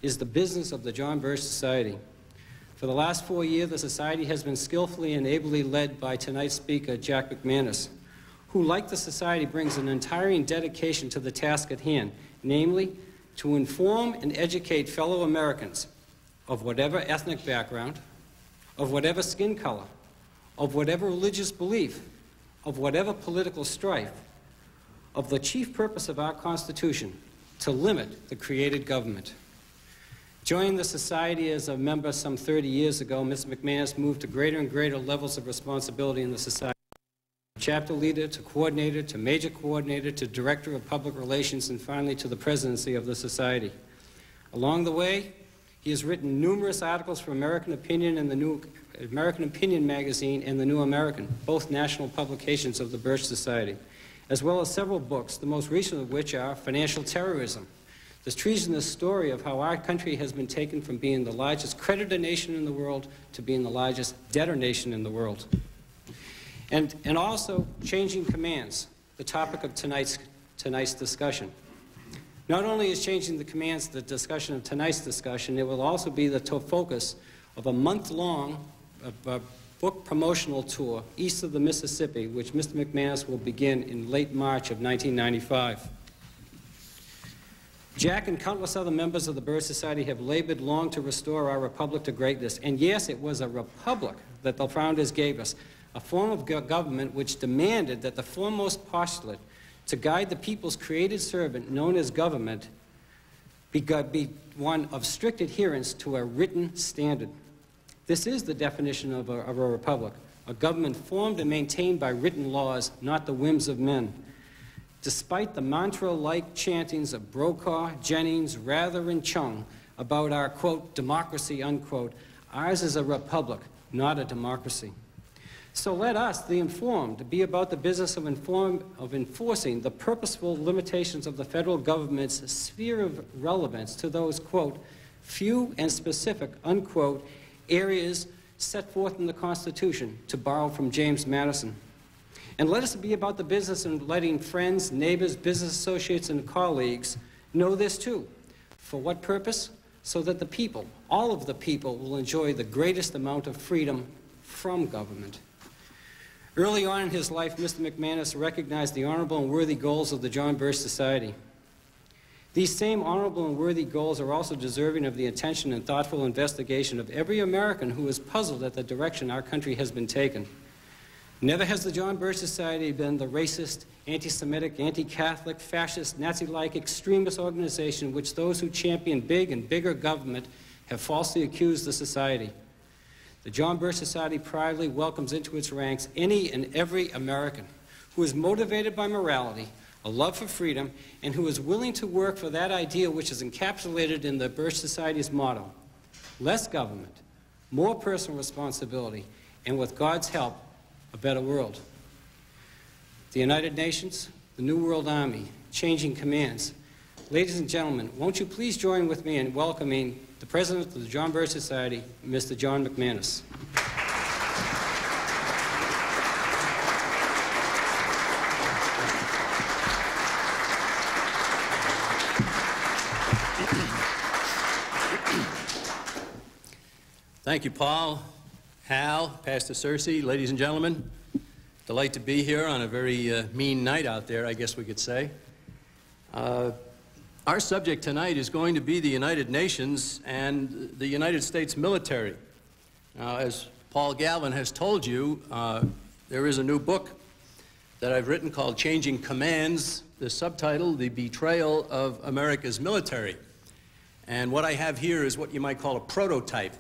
is the business of the John Birch Society. For the last 4 years, the Society has been skillfully and ably led by tonight's speaker, Jack McManus, who, like the Society, brings an untiring dedication to the task at hand, namely, to inform and educate fellow Americans of whatever ethnic background, of whatever skin color, of whatever religious belief, of whatever political strife, of the chief purpose of our Constitution, to limit the created government. Joining the Society as a member some 30 years ago, Ms. McManus moved to greater and greater levels of responsibility in the Society. Chapter leader to coordinator to major coordinator to director of public relations and finally to the presidency of the Society. Along the way, he has written numerous articles for American Opinion and the New American Opinion magazine and the New American, both national publications of the Birch Society, as well as several books, the most recent of which are Financial Terrorism, the treasonous story of how our country has been taken from being the largest creditor nation in the world to being the largest debtor nation in the world. And also Changing Commands, the topic of tonight's discussion. Not only is Changing the Commands the discussion of tonight's discussion, it will also be the focus of a month-long book promotional tour east of the Mississippi, which Mr. McManus will begin in late March of 1995. Jack and countless other members of the Birch Society have labored long to restore our republic to greatness. And yes, it was a republic that the founders gave us, a form of government which demanded that the foremost postulate to guide the people's created servant, known as government, be one of strict adherence to a written standard. This is the definition of a republic, a government formed and maintained by written laws, not the whims of men. Despite the mantra-like chantings of Brokaw, Jennings, Rather, and Chung about our, quote, democracy, unquote, ours is a republic, not a democracy. So let us, the informed, be about the business of enforcing the purposeful limitations of the federal government's sphere of relevance to those, quote, few and specific, unquote, areas set forth in the Constitution, to borrow from James Madison. And let us be about the business of letting friends, neighbors, business associates, and colleagues know this too. For what purpose? So that the people, all of the people, will enjoy the greatest amount of freedom from government. Early on in his life, Mr. McManus recognized the honorable and worthy goals of the John Birch Society. These same honorable and worthy goals are also deserving of the attention and thoughtful investigation of every American who is puzzled at the direction our country has been taken. Never has the John Birch Society been the racist, anti-Semitic, anti-Catholic, fascist, Nazi-like extremist organization which those who champion big and bigger government have falsely accused the Society. The John Birch Society proudly welcomes into its ranks any and every American who is motivated by morality, a love for freedom, and who is willing to work for that ideal which is encapsulated in the Birch Society's motto: less government, more personal responsibility, and with God's help, a better world. The United Nations, the New World Army, Changing Commands. Ladies and gentlemen, won't you please join with me in welcoming the President of the John Birch Society, Mr. John McManus. Thank you, Paul, Hal, Pastor Cersei, ladies and gentlemen. Delight to be here on a very mean night out there, I guess we could say. Our subject tonight is going to be the United Nations and the United States military. Now, as Paul Galvin has told you, there is a new book that I've written called Changing Commands, the subtitle, The Betrayal of America's Military. And what I have here is what you might call a prototype.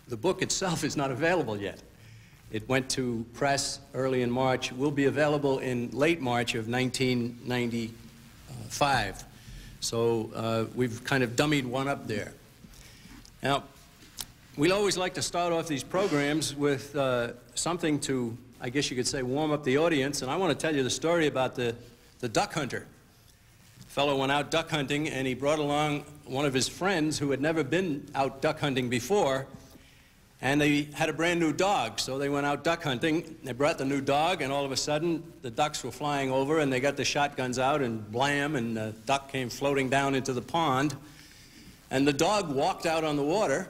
The book itself is not available yet. It went to press early in March, will be available in late March of 1995. So we've kind of dummied one up there. Now, we always like to start off these programs with something to, I guess you could say, warm up the audience. And I want to tell you the story about the duck hunter. A fellow went out duck hunting, and he brought along one of his friends who had never been out duck hunting before. And they had a brand new dog, so they went out duck hunting. They brought the new dog, and all of a sudden, the ducks were flying over, and they got the shotguns out, and blam, and the duck came floating down into the pond. And the dog walked out on the water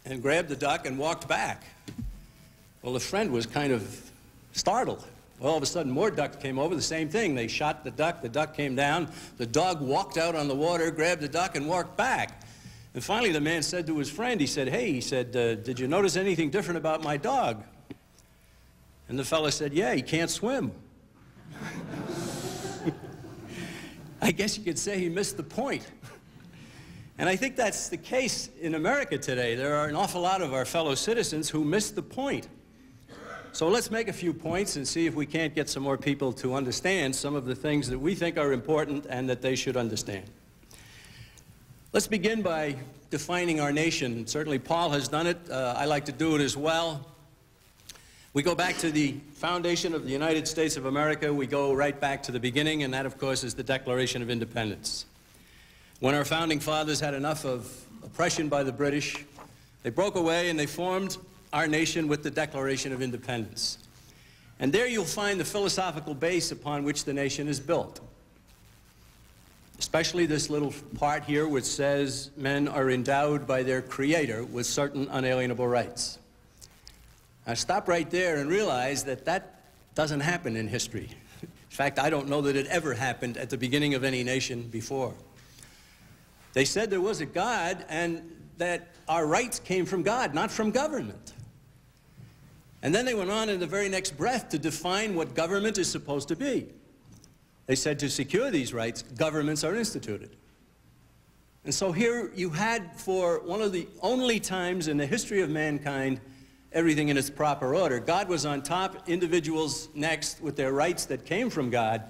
and grabbed the duck and walked back. Well, the friend was kind of startled. All of a sudden, more ducks came over, the same thing. They shot the duck came down, the dog walked out on the water, grabbed the duck, and walked back. And finally, the man said to his friend, he said, "Hey," he said, "did you notice anything different about my dog?" And the fellow said, "Yeah, he can't swim." I guess you could say he missed the point. And I think that's the case in America today. There are an awful lot of our fellow citizens who miss the point. So let's make a few points and see if we can't get some more people to understand some of the things that we think are important and that they should understand. Let's begin by defining our nation. Certainly Paul has done it. I like to do it as well. We go back to the foundation of the United States of America. We go right back to the beginning, and that, of course, is the Declaration of Independence. When our founding fathers had enough of oppression by the British, they broke away and they formed our nation with the Declaration of Independence. And there you'll find the philosophical base upon which the nation is built. Especially this little part here which says men are endowed by their Creator with certain unalienable rights. Now stop right there and realize that that doesn't happen in history. In fact, I don't know that it ever happened at the beginning of any nation before. They said there was a God and that our rights came from God, not from government. And then they went on in the very next breath to define what government is supposed to be. They said to secure these rights, governments are instituted. And so here you had, for one of the only times in the history of mankind, everything in its proper order. God was on top, individuals next with their rights that came from God,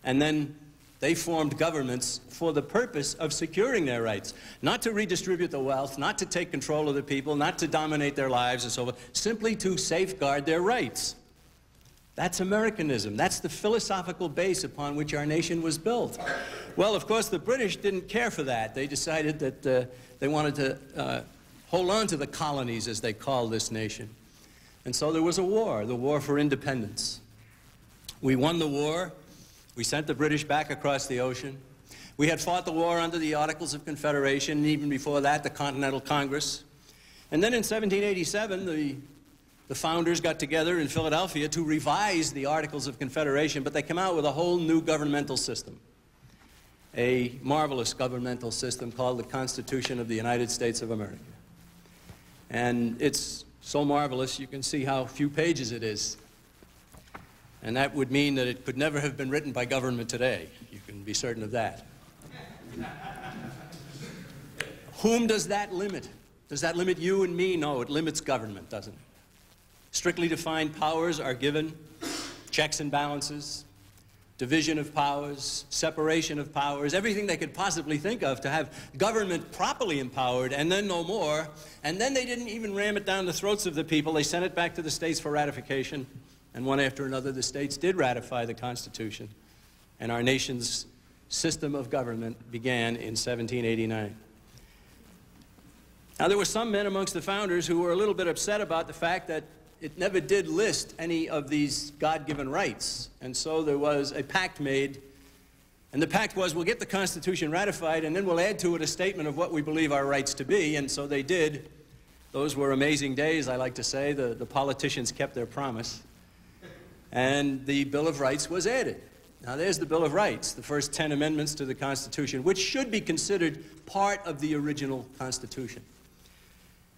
and then they formed governments for the purpose of securing their rights. Not to redistribute the wealth, not to take control of the people, not to dominate their lives and so forth, simply to safeguard their rights. That's Americanism. That's the philosophical base upon which our nation was built. Well, of course, the British didn't care for that. They decided that they wanted to hold on to the colonies, as they called this nation. And so there was a war, the war for independence. We won the war. We sent the British back across the ocean. We had fought the war under the Articles of Confederation, and even before that, the Continental Congress. And then in 1787, the founders got together in Philadelphia to revise the Articles of Confederation, but they came out with a whole new governmental system, a marvelous governmental system called the Constitution of the United States of America. And it's so marvelous, you can see how few pages it is. And that would mean that it could never have been written by government today. You can be certain of that. Whom does that limit? Does that limit you and me? No, it limits government, doesn't it? Strictly defined powers are given, checks and balances, division of powers, separation of powers, everything they could possibly think of to have government properly empowered, and then no more. And then they didn't even ram it down the throats of the people. They sent it back to the states for ratification. And one after another, the states did ratify the Constitution. And our nation's system of government began in 1789. Now, there were some men amongst the founders who were a little bit upset about the fact that it never did list any of these God-given rights. And so there was a pact made. And the pact was, we'll get the Constitution ratified, and then we'll add to it a statement of what we believe our rights to be. And so they did. Those were amazing days, I like to say. The politicians kept their promise. And the Bill of Rights was added. Now, there's the Bill of Rights, the first 10 amendments to the Constitution, which should be considered part of the original Constitution.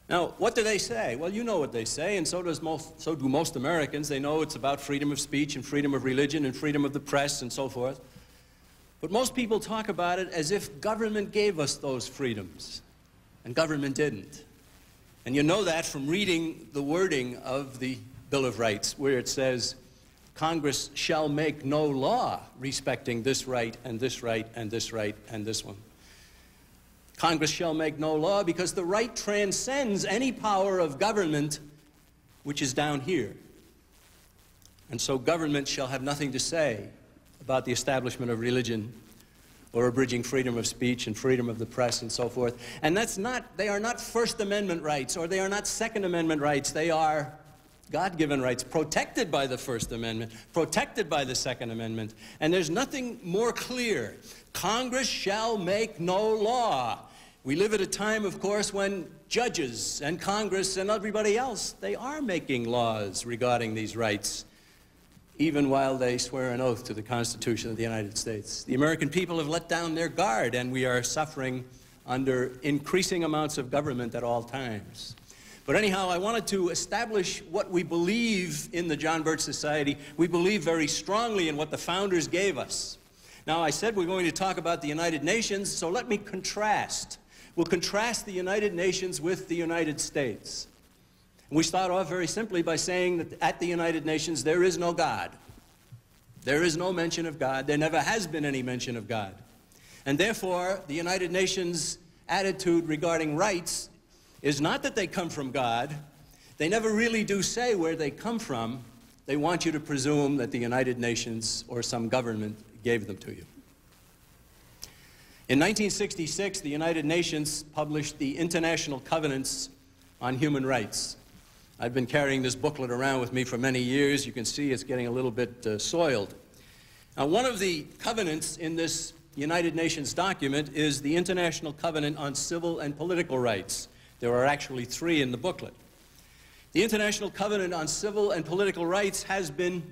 Now, what do they say? Well, you know what they say, and so do most Americans. They know it's about freedom of speech and freedom of religion and freedom of the press and so forth. But most people talk about it as if government gave us those freedoms, and government didn't. And you know that from reading the wording of the Bill of Rights, where it says, Congress shall make no law respecting this right and this right and this right and this one. Congress shall make no law because the right transcends any power of government which is down here. And so government shall have nothing to say about the establishment of religion or abridging freedom of speech and freedom of the press and so forth. And they are not First Amendment rights or they are not Second Amendment rights. They are God-given rights protected by the First Amendment, protected by the Second Amendment. And there's nothing more clear. Congress shall make no law We live at a time, of course, when judges and Congress and everybody else, they are making laws regarding these rights, even while they swear an oath to the Constitution of the United States. The American people have let down their guard, and we are suffering under increasing amounts of government at all times. But anyhow, I wanted to establish what we believe in the John Birch Society. We believe very strongly in what the founders gave us. Now, I said we're going to talk about the United Nations, so let me contrast. We'll contrast the United Nations with the United States. We start off very simply by saying that at the United Nations there is no God. There is no mention of God. There never has been any mention of God. And therefore, the United Nations' attitude regarding rights is not that they come from God. They never really do say where they come from. They want you to presume that the United Nations or some government gave them to you. In 1966, the United Nations published the International Covenants on Human Rights. I've been carrying this booklet around with me for many years. You can see it's getting a little bit soiled. Now, one of the covenants in this United Nations document is the International Covenant on Civil and Political Rights. There are actually 3 in the booklet. The International Covenant on Civil and Political Rights has been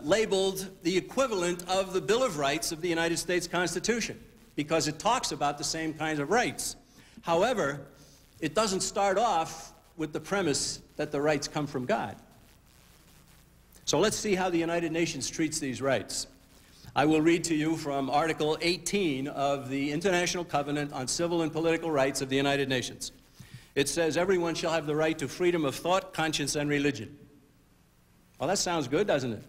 labeled the equivalent of the Bill of Rights of the United States Constitution, because it talks about the same kinds of rights. However, it doesn't start off with the premise that the rights come from God. So let's see how the United Nations treats these rights. I will read to you from Article 18 of the International Covenant on Civil and Political Rights of the United Nations. It says, everyone shall have the right to freedom of thought, conscience, and religion. Well, that sounds good, doesn't it?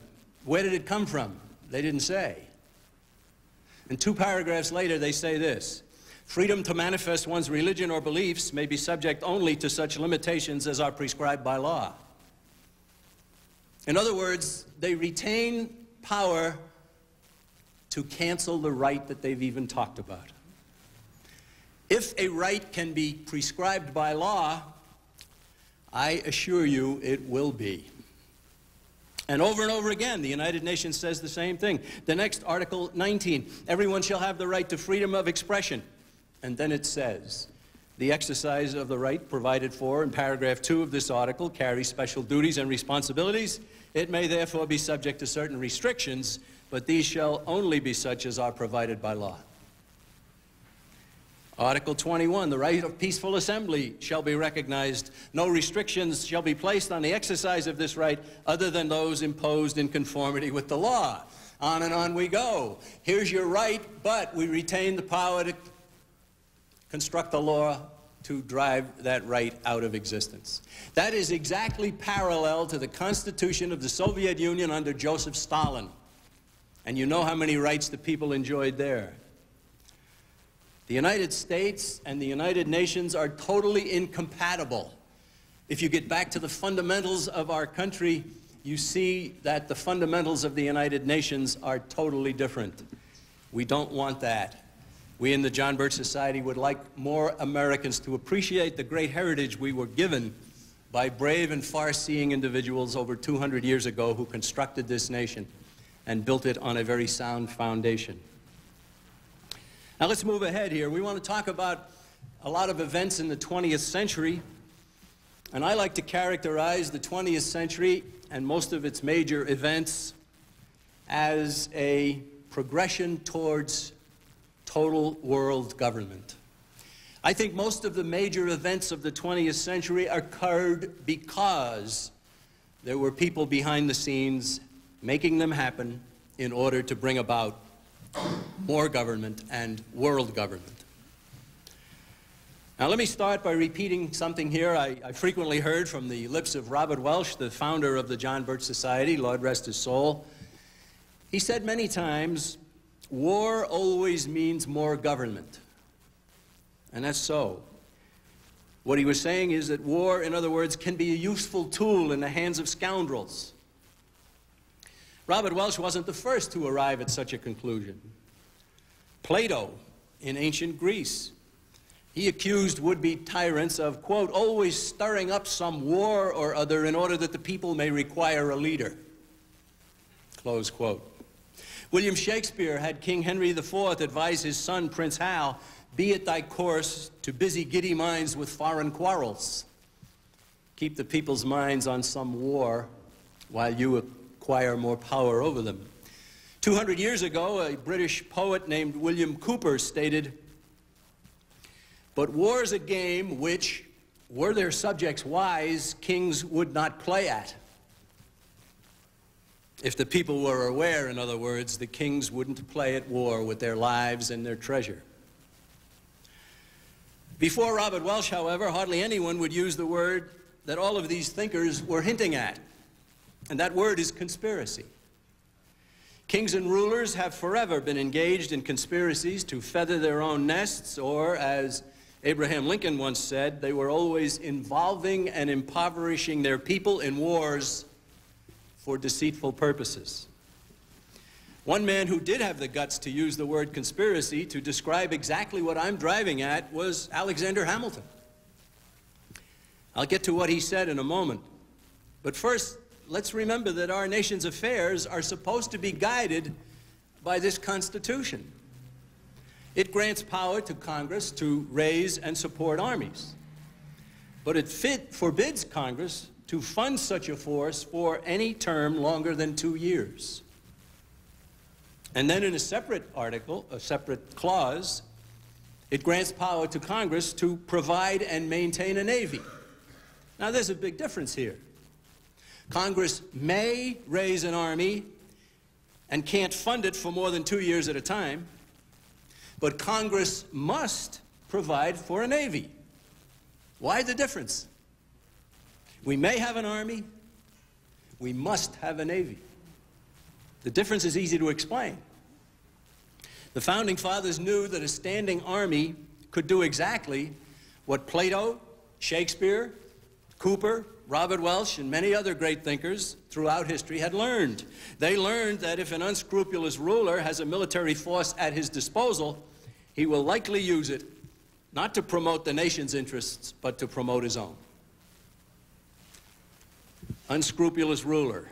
Where did it come from? They didn't say. And 2 paragraphs later, they say this: freedom to manifest one's religion or beliefs may be subject only to such limitations as are prescribed by law. In other words, they retain power to cancel the right that they've even talked about. If a right can be prescribed by law, I assure you it will be. And over again, the United Nations says the same thing. The next, Article 19, everyone shall have the right to freedom of expression. And then it says, the exercise of the right provided for in paragraph 2 of this article carries special duties and responsibilities. It may therefore be subject to certain restrictions, but these shall only be such as are provided by law. Article 21, the right of peaceful assembly shall be recognized. No restrictions shall be placed on the exercise of this right other than those imposed in conformity with the law. On and on we go. Here's your right, but we retain the power to construct a law to drive that right out of existence. That is exactly parallel to the Constitution of the Soviet Union under Joseph Stalin. And you know how many rights the people enjoyed there. The United States and the United Nations are totally incompatible. If you get back to the fundamentals of our country, you see that the fundamentals of the United Nations are totally different. We don't want that. We in the John Birch Society would like more Americans to appreciate the great heritage we were given by brave and far-seeing individuals over 200 years ago who constructed this nation and built it on a very sound foundation. Now let's move ahead here. We want to talk about a lot of events in the 20th century, and I like to characterize the 20th century and most of its major events as a progression towards total world government. I think most of the major events of the 20th century occurred because there were people behind the scenes making them happen in order to bring about more government and world government. Now let me start by repeating something here I frequently heard from the lips of Robert Welch, the founder of the John Birch Society, Lord rest his soul. He said many times, war always means more government. And that's so. What he was saying is that war, in other words, can be a useful tool in the hands of scoundrels. Robert Welch wasn't the first to arrive at such a conclusion. Plato, in ancient Greece, he accused would-be tyrants of, quote, always stirring up some war or other in order that the people may require a leader, close quote. William Shakespeare had King Henry IV advise his son, Prince Hal, Be it thy course to busy giddy minds with foreign quarrels. Keep the people's minds on some war while you acquire more power over them. 200 years ago, a British poet named William Cooper stated, "But war's a game which, were their subjects wise, kings would not play at." If the people were aware, in other words, the kings wouldn't play at war with their lives and their treasure. Before Robert Welsh, however, hardly anyone would use the word that all of these thinkers were hinting at, and that word is conspiracy. Kings and rulers have forever been engaged in conspiracies to feather their own nests, or, as Abraham Lincoln once said, they were always involving and impoverishing their people in wars for deceitful purposes. One man who did have the guts to use the word conspiracy to describe exactly what I'm driving at was Alexander Hamilton. I'll get to what he said in a moment. But first, let's remember that our nation's affairs are supposed to be guided by this Constitution. It grants power to Congress to raise and support armies. But it forbids Congress to fund such a force for any term longer than 2 years. And then in a separate article, a separate clause, it grants power to Congress to provide and maintain a navy. Now, there's a big difference here. Congress may raise an army and can't fund it for more than 2 years at a time, but Congress must provide for a navy. Why the difference? We may have an army, we must have a navy. The difference is easy to explain. The Founding Fathers knew that a standing army could do exactly what Plato, Shakespeare, Cooper, Robert Welsh, and many other great thinkers throughout history had learned. They learned that if an unscrupulous ruler has a military force at his disposal, he will likely use it not to promote the nation's interests, but to promote his own. Unscrupulous ruler.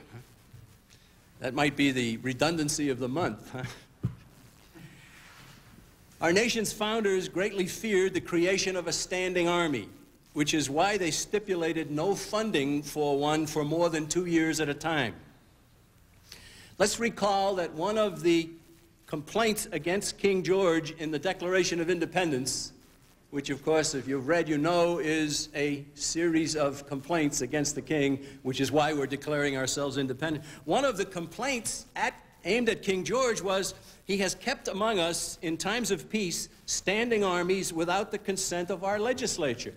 That might be the redundancy of the month. Our nation's founders greatly feared the creation of a standing army, which is why they stipulated no funding for one for more than 2 years at a time. Let's recall that one of the complaints against King George in the Declaration of Independence, which, of course, if you've read, you know, is a series of complaints against the king, which is why we're declaring ourselves independent. One of the complaints aimed at King George was, he has kept among us, in times of peace, standing armies without the consent of our legislature.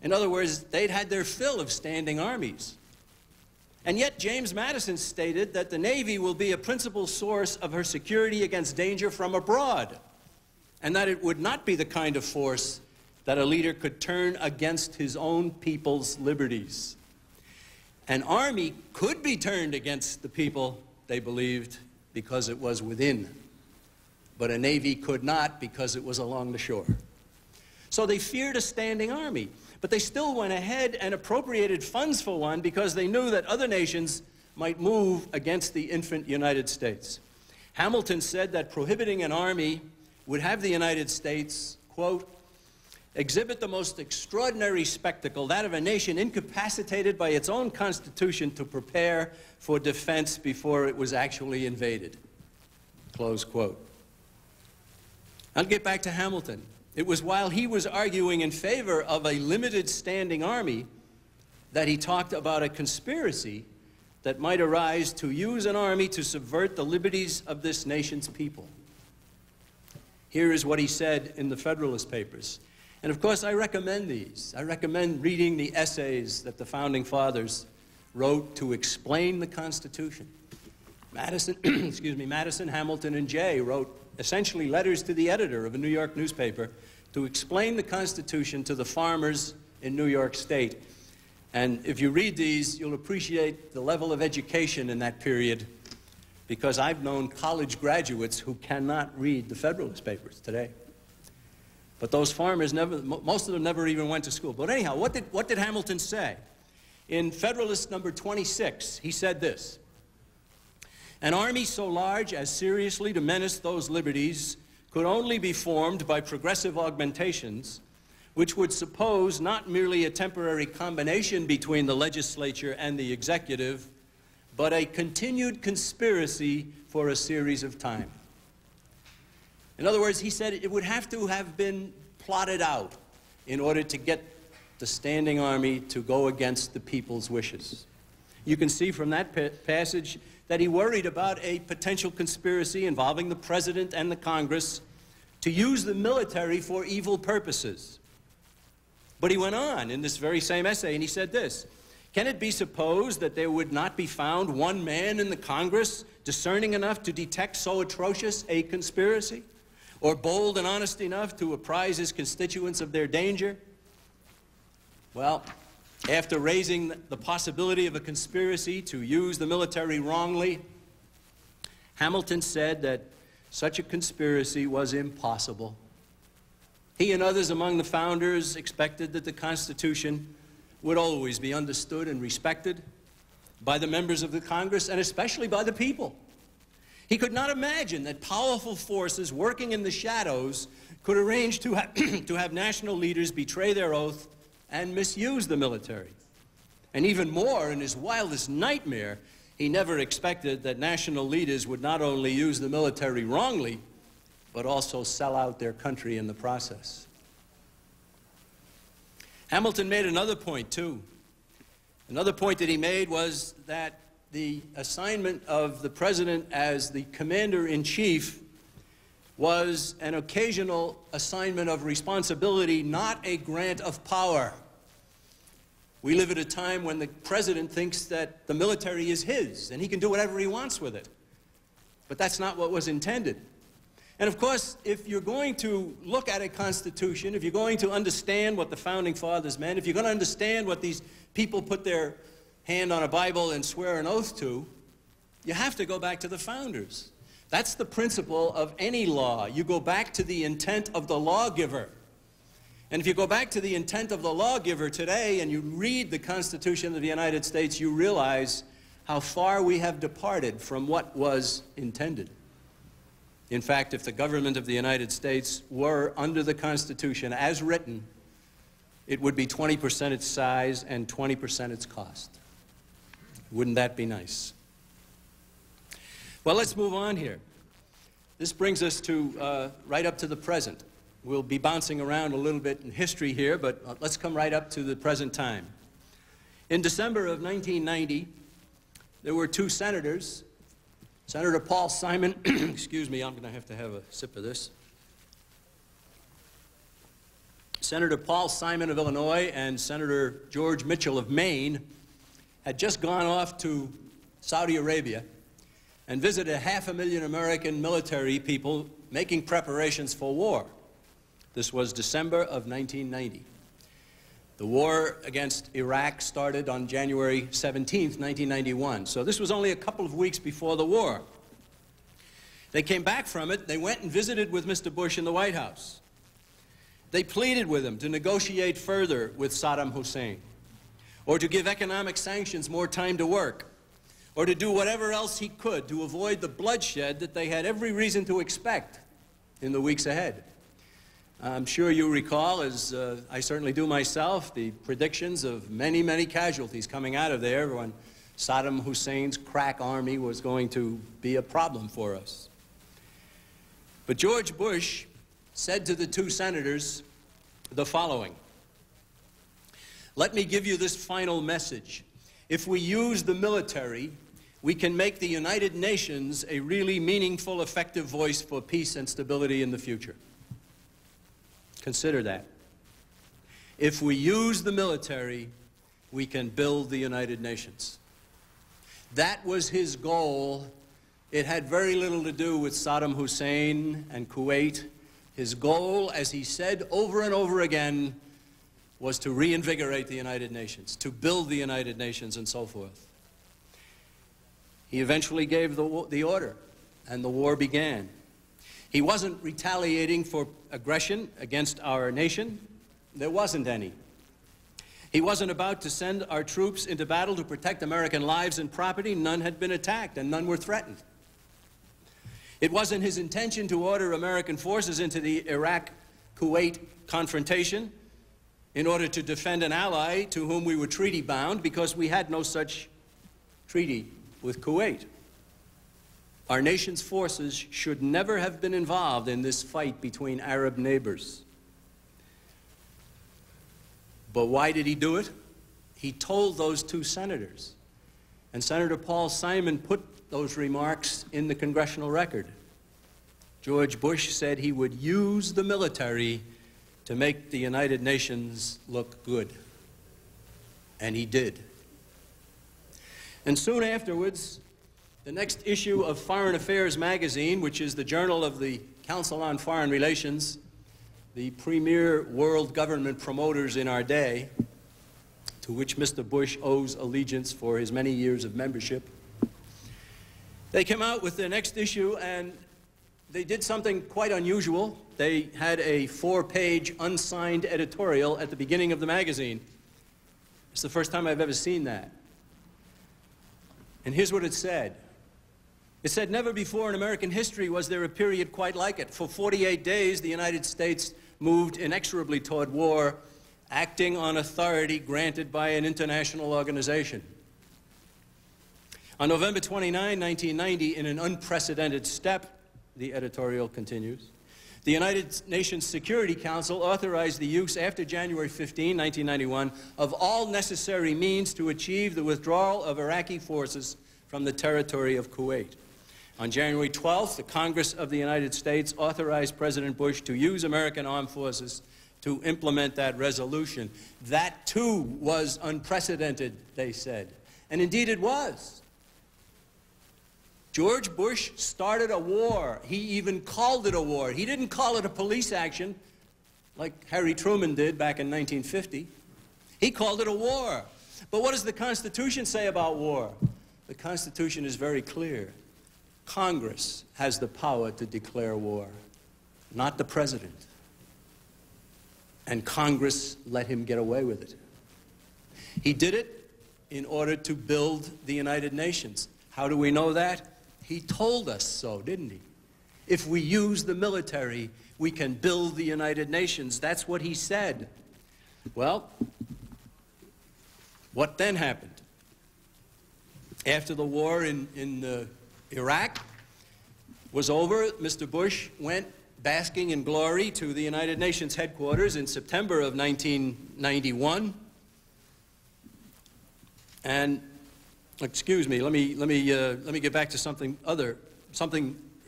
In other words, they'd had their fill of standing armies. And yet James Madison stated that the Navy will be a principal source of her security against danger from abroad, and that it would not be the kind of force that a leader could turn against his own people's liberties. An army could be turned against the people, they believed, because it was within, but a navy could not because it was along the shore. So they feared a standing army, but they still went ahead and appropriated funds for one because they knew that other nations might move against the infant United States. Hamilton said that prohibiting an army would have the United States, quote, exhibit the most extraordinary spectacle, that of a nation incapacitated by its own constitution to prepare for defense before it was actually invaded, close quote. I'll get back to Hamilton. It was while he was arguing in favor of a limited standing army that he talked about a conspiracy that might arise to use an army to subvert the liberties of this nation's people. Here is what he said in the Federalist Papers. And of course, I recommend these. I recommend reading the essays that the Founding Fathers wrote to explain the Constitution. Madison, Madison, Hamilton, and Jay wrote essentially letters to the editor of a New York newspaper to explain the Constitution to the farmers in New York State. And if you read these, you'll appreciate the level of education in that period, because I've known college graduates who cannot read the Federalist Papers today. But those farmers most of them never even went to school. But anyhow, what did Hamilton say? In Federalist number 26, he said this: an army so large as seriously to menace those liberties could only be formed by progressive augmentations, which would suppose not merely a temporary combination between the legislature and the executive, but a continued conspiracy for a series of time. In other words, he said it would have to have been plotted out in order to get the standing army to go against the people's wishes. You can see from that passage that he worried about a potential conspiracy involving the president and the Congress to use the military for evil purposes. But he went on in this very same essay, and he said this: "Can it be supposed that there would not be found one man in the Congress discerning enough to detect so atrocious a conspiracy, or bold and honest enough to apprise his constituents of their danger?" Well, after raising the possibility of a conspiracy to use the military wrongly, Hamilton said that such a conspiracy was impossible. He and others among the founders expected that the Constitution would always be understood and respected by the members of the Congress, and especially by the people. He could not imagine that powerful forces working in the shadows could arrange to have national leaders betray their oath and misuse the military. And even more, in his wildest nightmare, he never expected that national leaders would not only use the military wrongly, but also sell out their country in the process. Hamilton made another point, too. Another point that he made was that the assignment of the president as the commander-in-chief was an occasional assignment of responsibility, not a grant of power. We live at a time when the president thinks that the military is his, and he can do whatever he wants with it. But that's not what was intended. And of course, if you're going to look at a constitution, if you're going to understand what the founding fathers meant, if you're going to understand what these people put their hand on a Bible and swear an oath to, you have to go back to the founders. That's the principle of any law. You go back to the intent of the lawgiver. And if you go back to the intent of the lawgiver today and you read the Constitution of the United States, you realize how far we have departed from what was intended. In fact, if the government of the United States were under the Constitution as written, it would be 20% its size and 20% its cost. Wouldn't that be nice? Well, let's move on here. This brings us to right up to the present. We'll be bouncing around a little bit in history here, but let's come right up to the present time. In December of 1990, there were two senators, Senator Paul Simon, excuse me, I'm going to have a sip of this. Senator Paul Simon of Illinois and Senator George Mitchell of Maine had just gone off to Saudi Arabia and visited 500,000 American military people making preparations for war. This was December of 1990. The war against Iraq started on January 17th, 1991. So this was only a couple of weeks before the war. They came back from it. They went and visited with Mr. Bush in the White House. They pleaded with him to negotiate further with Saddam Hussein, or to give economic sanctions more time to work, or to do whatever else he could to avoid the bloodshed that they had every reason to expect in the weeks ahead. I'm sure you recall, as I certainly do myself, the predictions of many, many casualties coming out of there when Saddam Hussein's crack army was going to be a problem for us. But George Bush said to the two senators the following: "Let me give you this final message. If we use the military, we can make the United Nations a really meaningful, effective voice for peace and stability in the future." Consider that. If we use the military, we can build the United Nations. That was his goal. It had very little to do with Saddam Hussein and Kuwait. His goal, as he said over and over again, was to reinvigorate the United Nations, to build the United Nations, and so forth. He eventually gave the order, and the war began. He wasn't retaliating for aggression against our nation. There wasn't any. He wasn't about to send our troops into battle to protect American lives and property. None had been attacked, and none were threatened. It wasn't his intention to order American forces into the Iraq-Kuwait confrontation in order to defend an ally to whom we were treaty bound, because we had no such treaty with Kuwait. Our nation's forces should never have been involved in this fight between Arab neighbors. But why did he do it? He told those two senators. And Senator Paul Simon put those remarks in the congressional record. George Bush said he would use the military to make the United Nations look good. And he did. And soon afterwards, the next issue of Foreign Affairs magazine, which is the journal of the Council on Foreign Relations, the premier world government promoters in our day, to which Mr. Bush owes allegiance for his many years of membership, they came out with their next issue, and they did something quite unusual. They had a 4-page unsigned editorial at the beginning of the magazine. It's the first time I've ever seen that. And here's what it said. It said, "Never before in American history was there a period quite like it. For 48 days, the United States moved inexorably toward war, acting on authority granted by an international organization. On November 29, 1990, in an unprecedented step," the editorial continues, "the United Nations Security Council authorized the use after January 15, 1991, of all necessary means to achieve the withdrawal of Iraqi forces from the territory of Kuwait. On January 12th, the Congress of the United States authorized President Bush to use American armed forces to implement that resolution." That, too, was unprecedented, they said. And indeed it was. George Bush started a war. He even called it a war. He didn't call it a police action like Harry Truman did back in 1950. He called it a war. But what does the Constitution say about war? The Constitution is very clear. Congress has the power to declare war, not the president. And Congress let him get away with it. He did it in order to build the United Nations. How do we know that? He told us so, didn't he? If we use the military, we can build the United Nations. That's what he said. Well, what then happened? After the war in Iraq was over, Mr. Bush went basking in glory to the United Nations headquarters in September of 1991. And excuse me, let me get back to something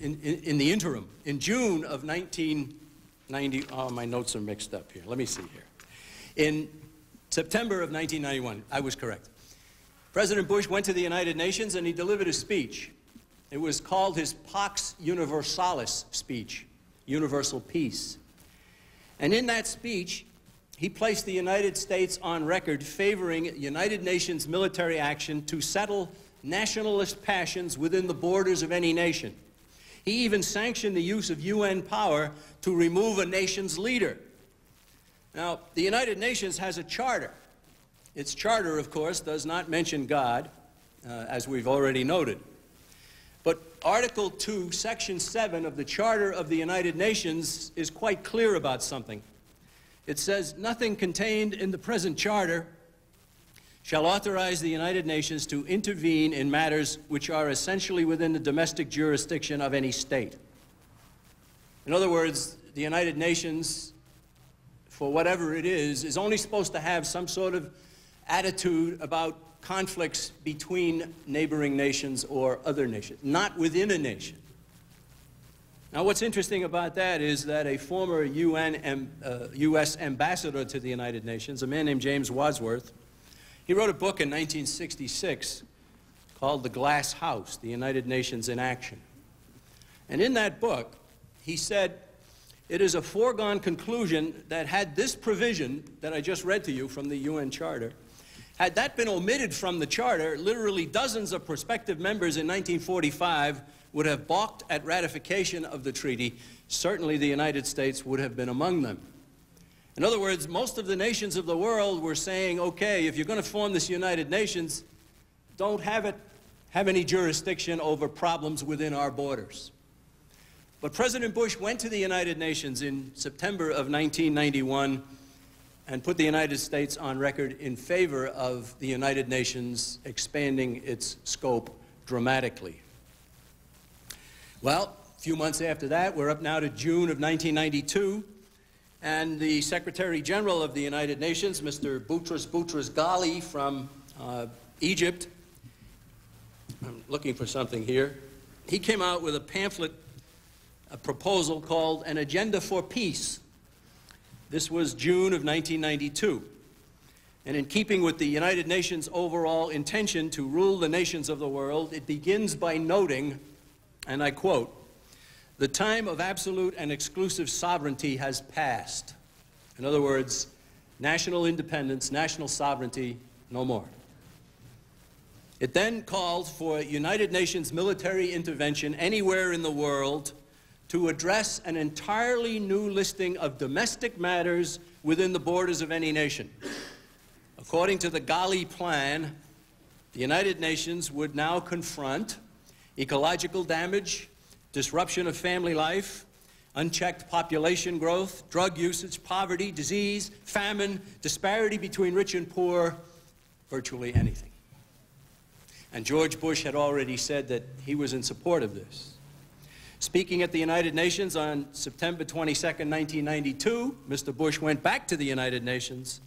in the interim. In June of 1990, oh, my notes are mixed up here. Let me see here. In September of 1991, I was correct. President Bush went to the United Nations and he delivered a speech. It was called his Pax Universalis speech, universal peace. And in that speech, he placed the United States on record favoring United Nations military action to settle nationalist passions within the borders of any nation. He even sanctioned the use of UN power to remove a nation's leader. Now, the United Nations has a charter. Its charter, of course, does not mention God, as we've already noted. But Article 2, Section 7 of the Charter of the United Nations is quite clear about something. It says, "Nothing contained in the present charter shall authorize the United Nations to intervene in matters which are essentially within the domestic jurisdiction of any state." In other words, the United Nations, for whatever it is only supposed to have some sort of attitude about conflicts between neighboring nations or other nations, not within a nation. Now, what's interesting about that is that a former U.S. ambassador to the United Nations, a man named James Wadsworth, he wrote a book in 1966 called The Glass House, The United Nations in Action. And in that book, he said, "It is a foregone conclusion that had this provision that I just read to you from the UN Charter, had that been omitted from the Charter, literally dozens of prospective members in 1945 would have balked at ratification of the treaty. Certainly the United States would have been among them." In other words, most of the nations of the world were saying, okay, if you're going to form this United Nations, don't have it have any jurisdiction over problems within our borders. But President Bush went to the United Nations in September of 1991 and put the United States on record in favor of the United Nations expanding its scope dramatically. Well, a few months after that, we're up now to June of 1992, and the Secretary General of the United Nations, Mr. Boutros Ghali from Egypt, I'm looking for something here, he came out with a pamphlet, a proposal called An Agenda for Peace. This was June of 1992. And in keeping with the United Nations' overall intention to rule the nations of the world, it begins by noting, and I quote, "The time of absolute and exclusive sovereignty has passed." In other words, national independence, national sovereignty, no more. It then called for United Nations military intervention anywhere in the world to address an entirely new listing of domestic matters within the borders of any nation. According to the Ghali plan, the United Nations would now confront ecological damage, disruption of family life, unchecked population growth, drug usage, poverty, disease, famine, disparity between rich and poor, virtually anything. And George Bush had already said that he was in support of this. Speaking at the United Nations on September 22nd, 1992, Mr. Bush went back to the United Nations.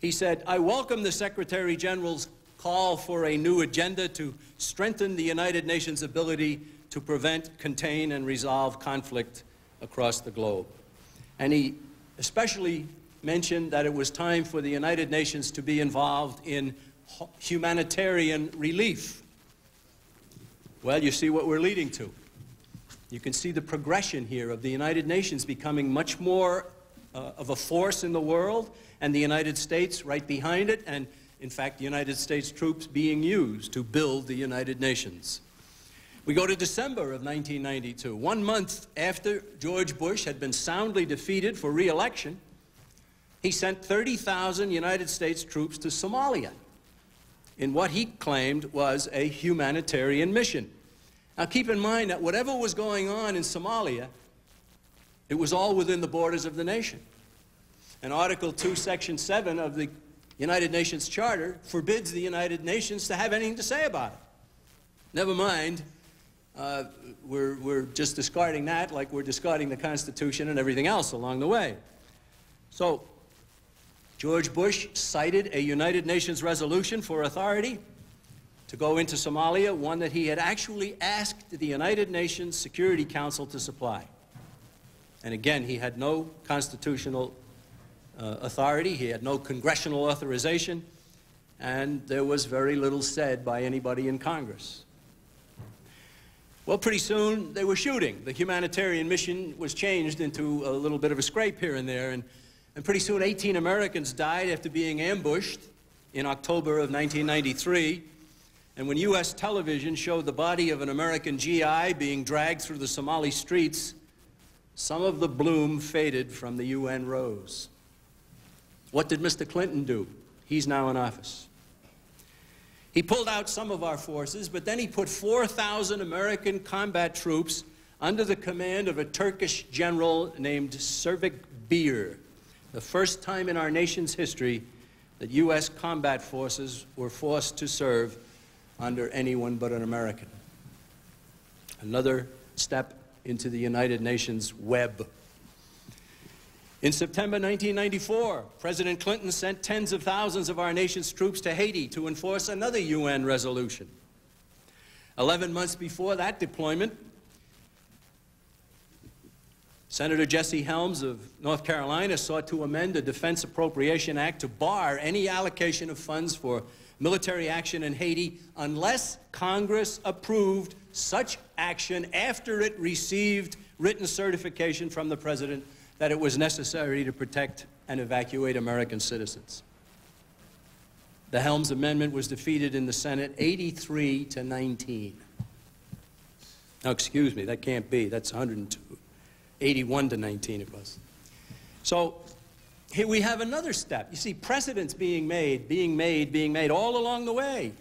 He said, "I welcome the Secretary General's call for a new agenda to strengthen the United Nations' ability to prevent, contain, and resolve conflict across the globe." And he especially mentioned that it was time for the United Nations to be involved in humanitarian relief. Well, you see what we're leading to. You can see the progression here of the United Nations becoming much more of a force in the world, and the United States right behind it, and in fact, the United States troops being used to build the United Nations. We go to December of 1992, 1 month after George Bush had been soundly defeated for re-election. He sent 30,000 United States troops to Somalia in what he claimed was a humanitarian mission. Now keep in mind that whatever was going on in Somalia, it was all within the borders of the nation. And Article 2, Section 7 of the United Nations Charter forbids the United Nations to have anything to say about it. Never mind, we're just discarding that like we're discarding the Constitution and everything else along the way. So George Bush cited a United Nations resolution for authority to go into Somalia, one that he had actually asked the United Nations Security Council to supply. And again, he had no constitutional authority, he had no congressional authorization, and there was very little said by anybody in Congress. Well, pretty soon they were shooting. The humanitarian mission was changed into a little bit of a scrape here and there, and pretty soon 18 Americans died after being ambushed in October of 1993. And when U.S. television showed the body of an American GI being dragged through the Somali streets, some of the bloom faded from the UN rose. What did Mr. Clinton do? He's now in office. He pulled out some of our forces, but then he put 4,000 American combat troops under the command of a Turkish general named Servik Bir, the first time in our nation's history that U.S. combat forces were forced to serve under anyone but an American. Another step into the United Nations web. In September 1994, President Clinton sent tens of thousands of our nation's troops to Haiti to enforce another UN resolution. 11 months before that deployment, Senator Jesse Helms of North Carolina sought to amend the Defense Appropriation Act to bar any allocation of funds for military action in Haiti unless Congress approved such action after it received written certification from the President that it was necessary to protect and evacuate American citizens. The Helms Amendment was defeated in the Senate 83-19. Now, excuse me, that can't be. That's 102. 81-19 it was. So here we have another step. You see, precedents being made all along the way.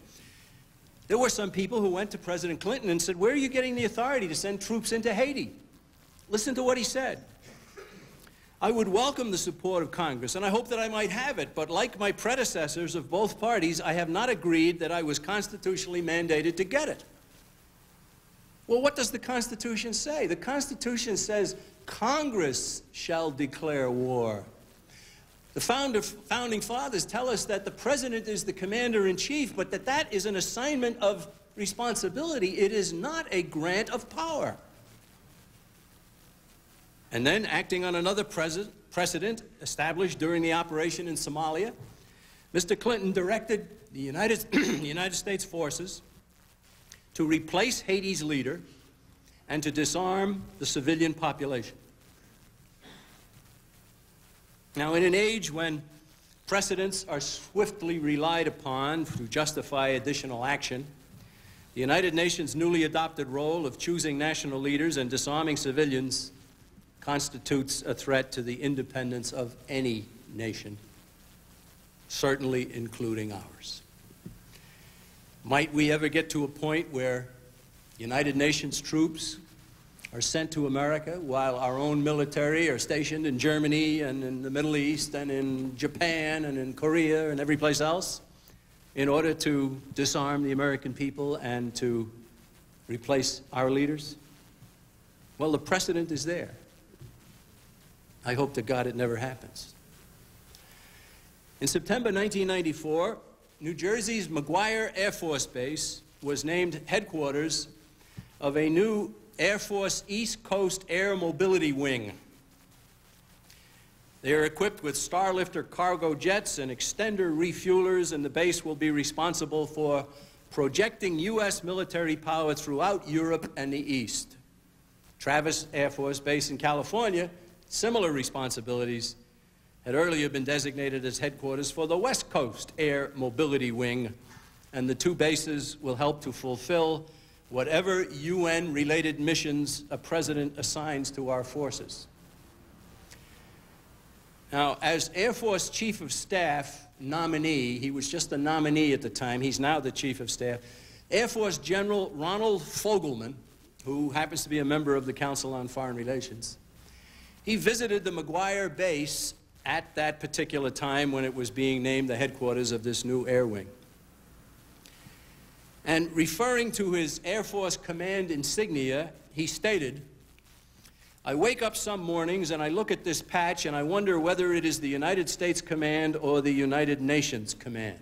There were some people who went to President Clinton and said, "Where are you getting the authority to send troops into Haiti?" Listen to what he said. I would welcome the support of Congress, and I hope that I might have it, but like my predecessors of both parties, I have not agreed that I was constitutionally mandated to get it. Well, what does the Constitution say? The Constitution says Congress shall declare war. The founding fathers tell us that the president is the commander-in-chief, but that is an assignment of responsibility. It is not a grant of power. And then, acting on another precedent established during the operation in Somalia, Mr. Clinton directed the United States forces to replace Haiti's leader and to disarm the civilian population. Now, in an age when precedents are swiftly relied upon to justify additional action, the United Nations' newly adopted role of choosing national leaders and disarming civilians constitutes a threat to the independence of any nation, certainly including ours. Might we ever get to a point where United Nations troops are sent to America while our own military are stationed in Germany and in the Middle East and in Japan and in Korea and every place else in order to disarm the American people and to replace our leaders? Well, the precedent is there. I hope to God it never happens. In September 1994, New Jersey's McGuire Air Force Base was named headquarters of a new Air Force East Coast Air Mobility Wing. They are equipped with Starlifter cargo jets and extender refuelers, and the base will be responsible for projecting U.S. military power throughout Europe and the East. Travis Air Force Base in California, similar responsibilities, had earlier been designated as headquarters for the West Coast Air Mobility Wing, and the two bases will help to fulfill whatever UN-related missions a president assigns to our forces. Now, as Air Force Chief of Staff nominee, he was just a nominee at the time, he's now the Chief of Staff, Air Force General Ronald Fogelman, who happens to be a member of the Council on Foreign Relations, he visited the McGuire base at that particular time when it was being named the headquarters of this new air wing. And referring to his Air Force Command insignia, he stated, "I wake up some mornings and I look at this patch and I wonder whether it is the United States Command or the United Nations Command."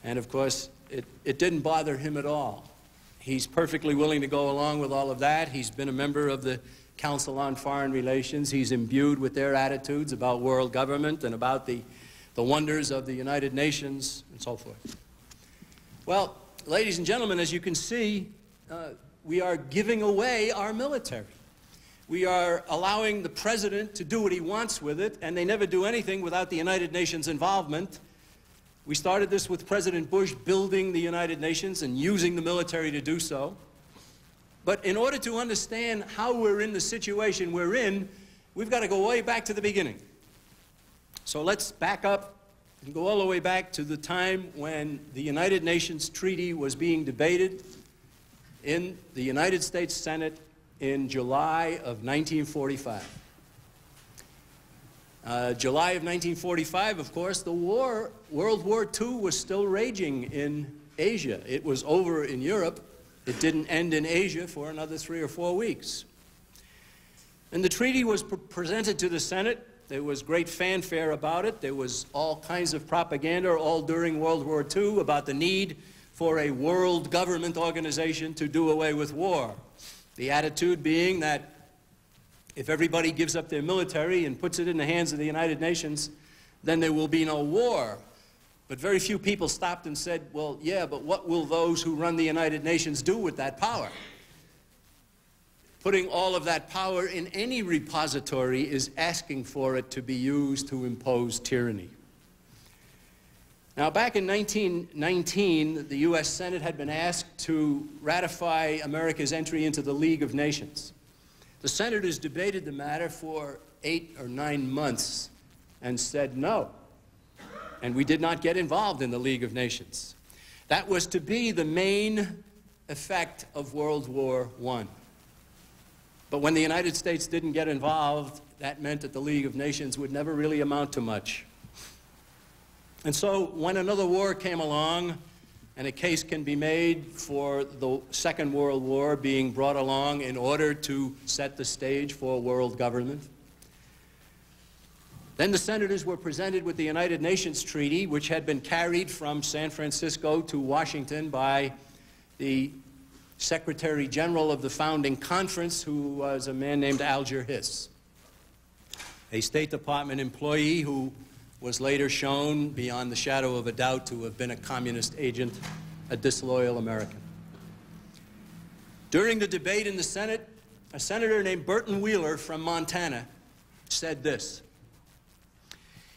And of course, it didn't bother him at all. He's perfectly willing to go along with all of that. He's been a member of the Council on Foreign Relations. He's imbued with their attitudes about world government and about the wonders of the United Nations and so forth. Well, ladies and gentlemen, as you can see, we are giving away our military. We are allowing the president to do what he wants with it, and they never do anything without the United Nations involvement. We started this with President Bush building the United Nations and using the military to do so. But in order to understand how we're in the situation we're in, we've got to go way back to the beginning. So let's back up and go all the way back to the time when the United Nations Treaty was being debated in the United States Senate in July of 1945. July of 1945, of course, World War II was still raging in Asia. It was over in Europe. It didn't end in Asia for another 3 or 4 weeks. And the treaty was presented to the Senate. There was great fanfare about it. There was all kinds of propaganda all during World War II about the need for a world government organization to do away with war. The attitude being that if everybody gives up their military and puts it in the hands of the United Nations, then there will be no war. But very few people stopped and said, well, yeah, but what will those who run the United Nations do with that power? Putting all of that power in any repository is asking for it to be used to impose tyranny. Now, back in 1919, the U.S. Senate had been asked to ratify America's entry into the League of Nations. The senators debated the matter for 8 or 9 months and said no. And we did not get involved in the League of Nations. That was to be the main effect of World War I. But when the United States didn't get involved, that meant that the League of Nations would never really amount to much. And so when another war came along, and a case can be made for the Second World War being brought along in order to set the stage for world government, then the senators were presented with the United Nations Treaty, which had been carried from San Francisco to Washington by the Secretary General of the founding conference, who was a man named Alger Hiss, a State Department employee who was later shown, beyond the shadow of a doubt, to have been a communist agent, a disloyal American. During the debate in the Senate, a senator named Burton Wheeler from Montana said this: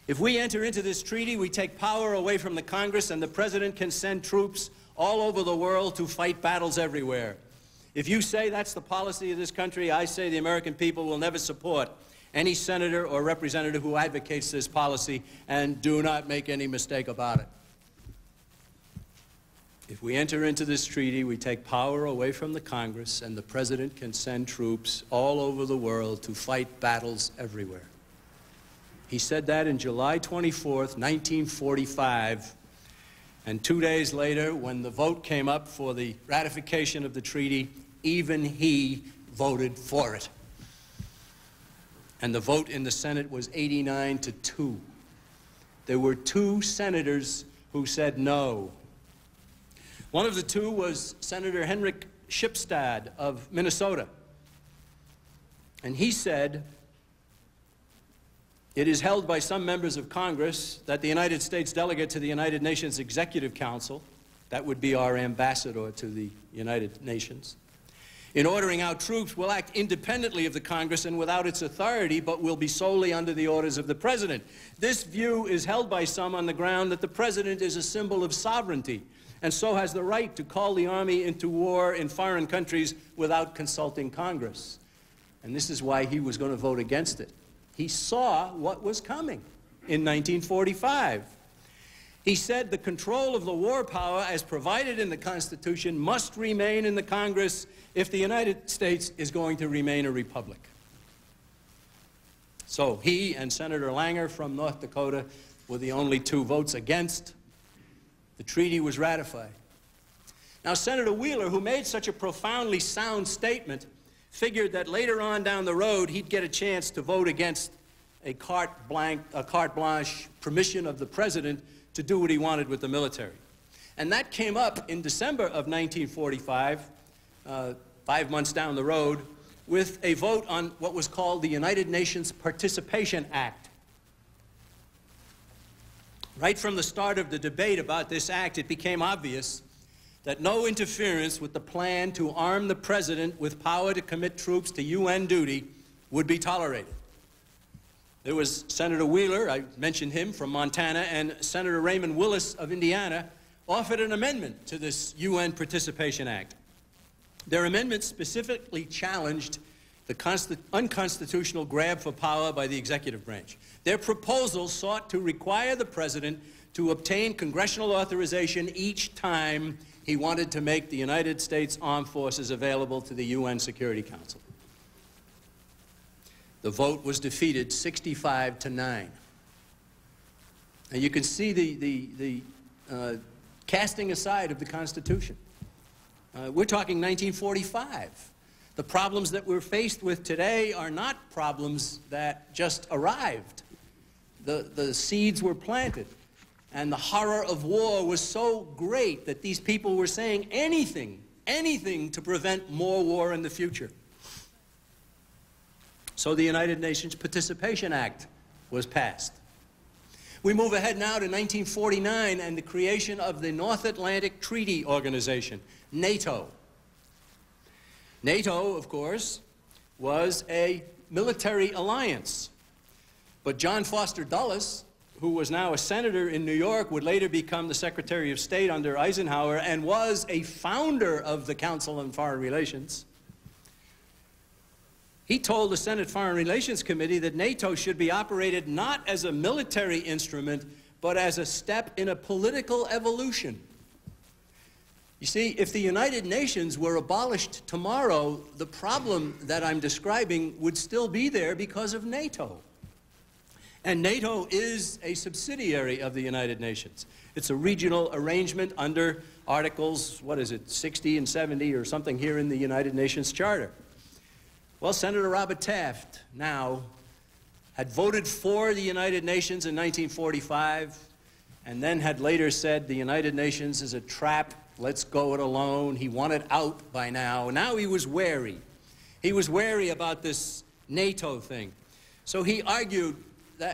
"If we enter into this treaty, we take power away from the Congress, and the President can send troops all over the world to fight battles everywhere. If you say that's the policy of this country, I say the American people will never support any senator or representative who advocates this policy, and do not make any mistake about it. If we enter into this treaty, we take power away from the Congress, and the President can send troops all over the world to fight battles everywhere." He said that in July 24th, 1945, and 2 days later, when the vote came up for the ratification of the treaty, even he voted for it. And the vote in the Senate was 89-2. There were 2 senators who said no. One of the 2 was Senator Henrik Shipstad of Minnesota. And he said, "It is held by some members of Congress that the United States delegate to the United Nations Executive Council," that would be our ambassador to the United Nations, "in ordering out troops will act independently of the Congress and without its authority, but will be solely under the orders of the President. This view is held by some on the ground that the President is a symbol of sovereignty, and so has the right to call the army into war in foreign countries without consulting Congress." And this is why he was going to vote against it. He saw what was coming in 1945. He said the control of the war power as provided in the Constitution must remain in the Congress if the United States is going to remain a republic. So he and Senator Langer from North Dakota were the only 2 votes against. The treaty was ratified. Now, Senator Wheeler, who made such a profoundly sound statement, figured that later on down the road he'd get a chance to vote against a carte blanche permission of the President to do what he wanted with the military. And that came up in December of 1945, 5 months down the road, with a vote on what was called the United Nations Participation Act. Right from the start of the debate about this act, it became obvious that no interference with the plan to arm the President with power to commit troops to UN duty would be tolerated. There was Senator Wheeler, I mentioned him, from Montana, and Senator Raymond Willis of Indiana offered an amendment to this UN Participation Act. Their amendment specifically challenged the unconstitutional grab for power by the executive branch. Their proposal sought to require the President to obtain congressional authorization each time he wanted to make the United States Armed Forces available to the UN Security Council. The vote was defeated 65-9. And you can see the casting aside of the Constitution. We're talking 1945. The problems that we're faced with today are not problems that just arrived. The seeds were planted. And the horror of war was so great that these people were saying anything to prevent more war in the future. So the United Nations Participation Act was passed. We move ahead now to 1949 and the creation of the North Atlantic Treaty Organization, NATO. NATO, of course, was a military alliance. But John Foster Dulles, who was now a senator in New York, would later become the Secretary of State under Eisenhower and was a founder of the Council on Foreign Relations. He told the Senate Foreign Relations Committee that NATO should be operated not as a military instrument, but as a step in a political evolution. You see, if the United Nations were abolished tomorrow, the problem that I'm describing would still be there because of NATO. And NATO is a subsidiary of the United Nations. It's a regional arrangement under Articles, 60 and 70 or something here in the United Nations Charter. Well, Senator Robert Taft now had voted for the United Nations in 1945 and then had later said the United Nations is a trap, let's go it alone. He wanted out by now. Now he was wary. He was wary about this NATO thing. So he argued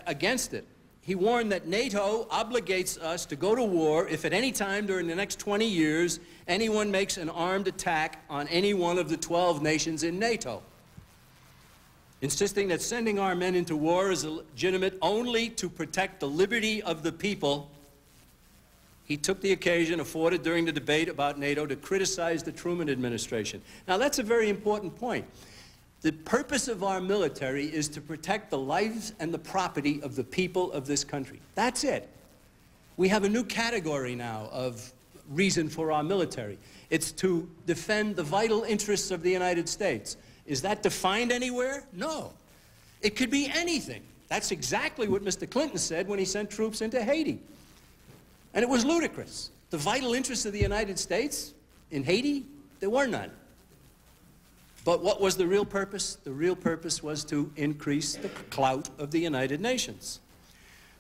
against it. He warned that NATO obligates us to go to war if at any time during the next 20 years anyone makes an armed attack on any one of the 12 nations in NATO, insisting that sending our men into war is legitimate only to protect the liberty of the people. He took the occasion afforded during the debate about NATO to criticize the Truman administration. Now, that's a very important point. The purpose of our military is to protect the lives and the property of the people of this country. That's it. We have a new category now of reason for our military. It's to defend the vital interests of the United States. Is that defined anywhere? No. It could be anything. That's exactly what Mr. Clinton said when he sent troops into Haiti. And it was ludicrous. The vital interests of the United States in Haiti, there were none. But what was the real purpose? The real purpose was to increase the clout of the United Nations.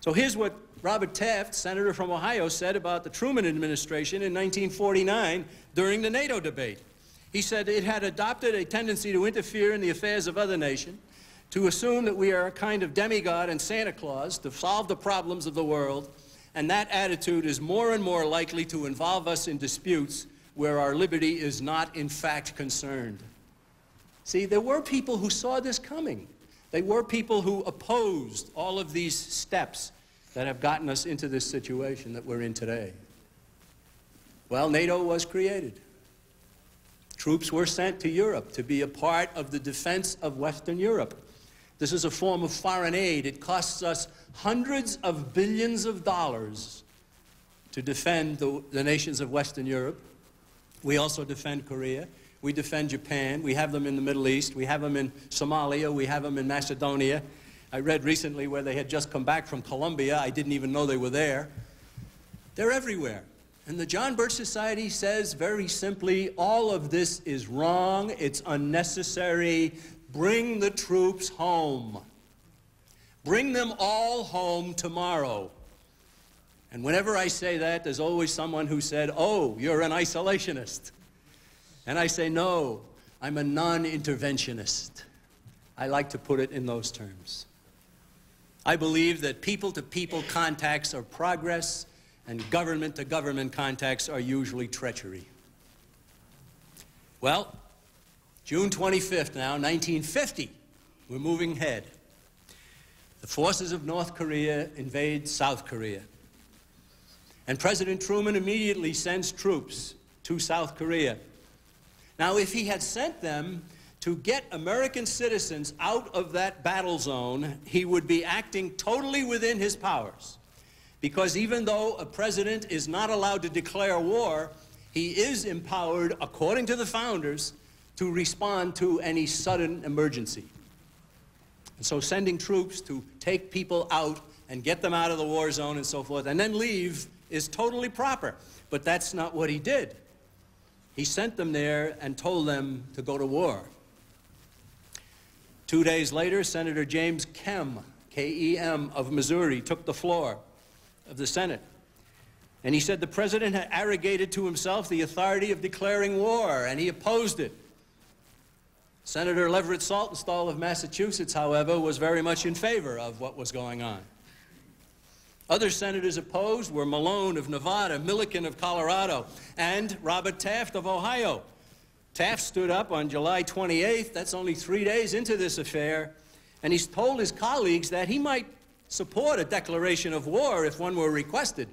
So here's what Robert Taft, senator from Ohio, said about the Truman administration in 1949 during the NATO debate. He said it had adopted a tendency to interfere in the affairs of other nations, to assume that we are a kind of demigod and Santa Claus to solve the problems of the world, and that attitude is more and more likely to involve us in disputes where our liberty is not in fact concerned. See, there were people who saw this coming. They were people who opposed all of these steps that have gotten us into this situation that we're in today. Well, NATO was created. Troops were sent to Europe to be a part of the defense of Western Europe. This is a form of foreign aid. It costs us hundreds of billions of dollars to defend the nations of Western Europe. We also defend Korea. We defend Japan. We have them in the Middle East. We have them in Somalia. We have them in Macedonia. I read recently where they had just come back from Colombia. I didn't even know they were there. They're everywhere. And the John Birch Society says very simply, all of this is wrong. It's unnecessary. Bring the troops home. Bring them all home tomorrow. And whenever I say that, there's always someone who said, oh, you're an isolationist. And I say, no, I'm a non-interventionist. I like to put it in those terms. I believe that people-to-people contacts are progress, and government-to-government contacts are usually treachery. Well, June 25th now, 1950, we're moving ahead. The forces of North Korea invade South Korea. And President Truman immediately sends troops to South Korea. Now, if he had sent them to get American citizens out of that battle zone, he would be acting totally within his powers. Because even though a president is not allowed to declare war, he is empowered, according to the founders, to respond to any sudden emergency. And so sending troops to take people out and get them out of the war zone and so forth, and then leave, is totally proper. But that's not what he did. He sent them there and told them to go to war. 2 days later, Senator James Kem, K-E-M, of Missouri, took the floor of the Senate. And he said the president had arrogated to himself the authority of declaring war, and he opposed it. Senator Leverett Saltonstall of Massachusetts, however, was very much in favor of what was going on. Other senators opposed were Malone of Nevada, Milliken of Colorado, and Robert Taft of Ohio. Taft stood up on July 28th, that's only 3 days into this affair, and he's told his colleagues that he might support a declaration of war if one were requested.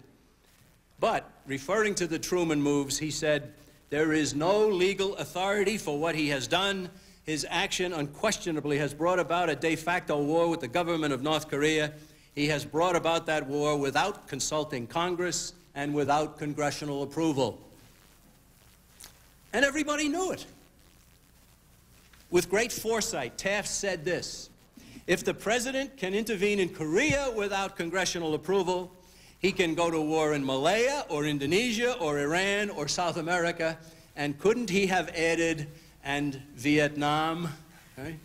But, referring to the Truman moves, he said, there is no legal authority for what he has done. His action unquestionably has brought about a de facto war with the government of North Korea. He has brought about that war without consulting Congress and without congressional approval. And everybody knew it. With great foresight, Taft said this: if the president can intervene in Korea without congressional approval, he can go to war in Malaya or Indonesia or Iran or South America. And couldn't he have added, and Vietnam? Okay?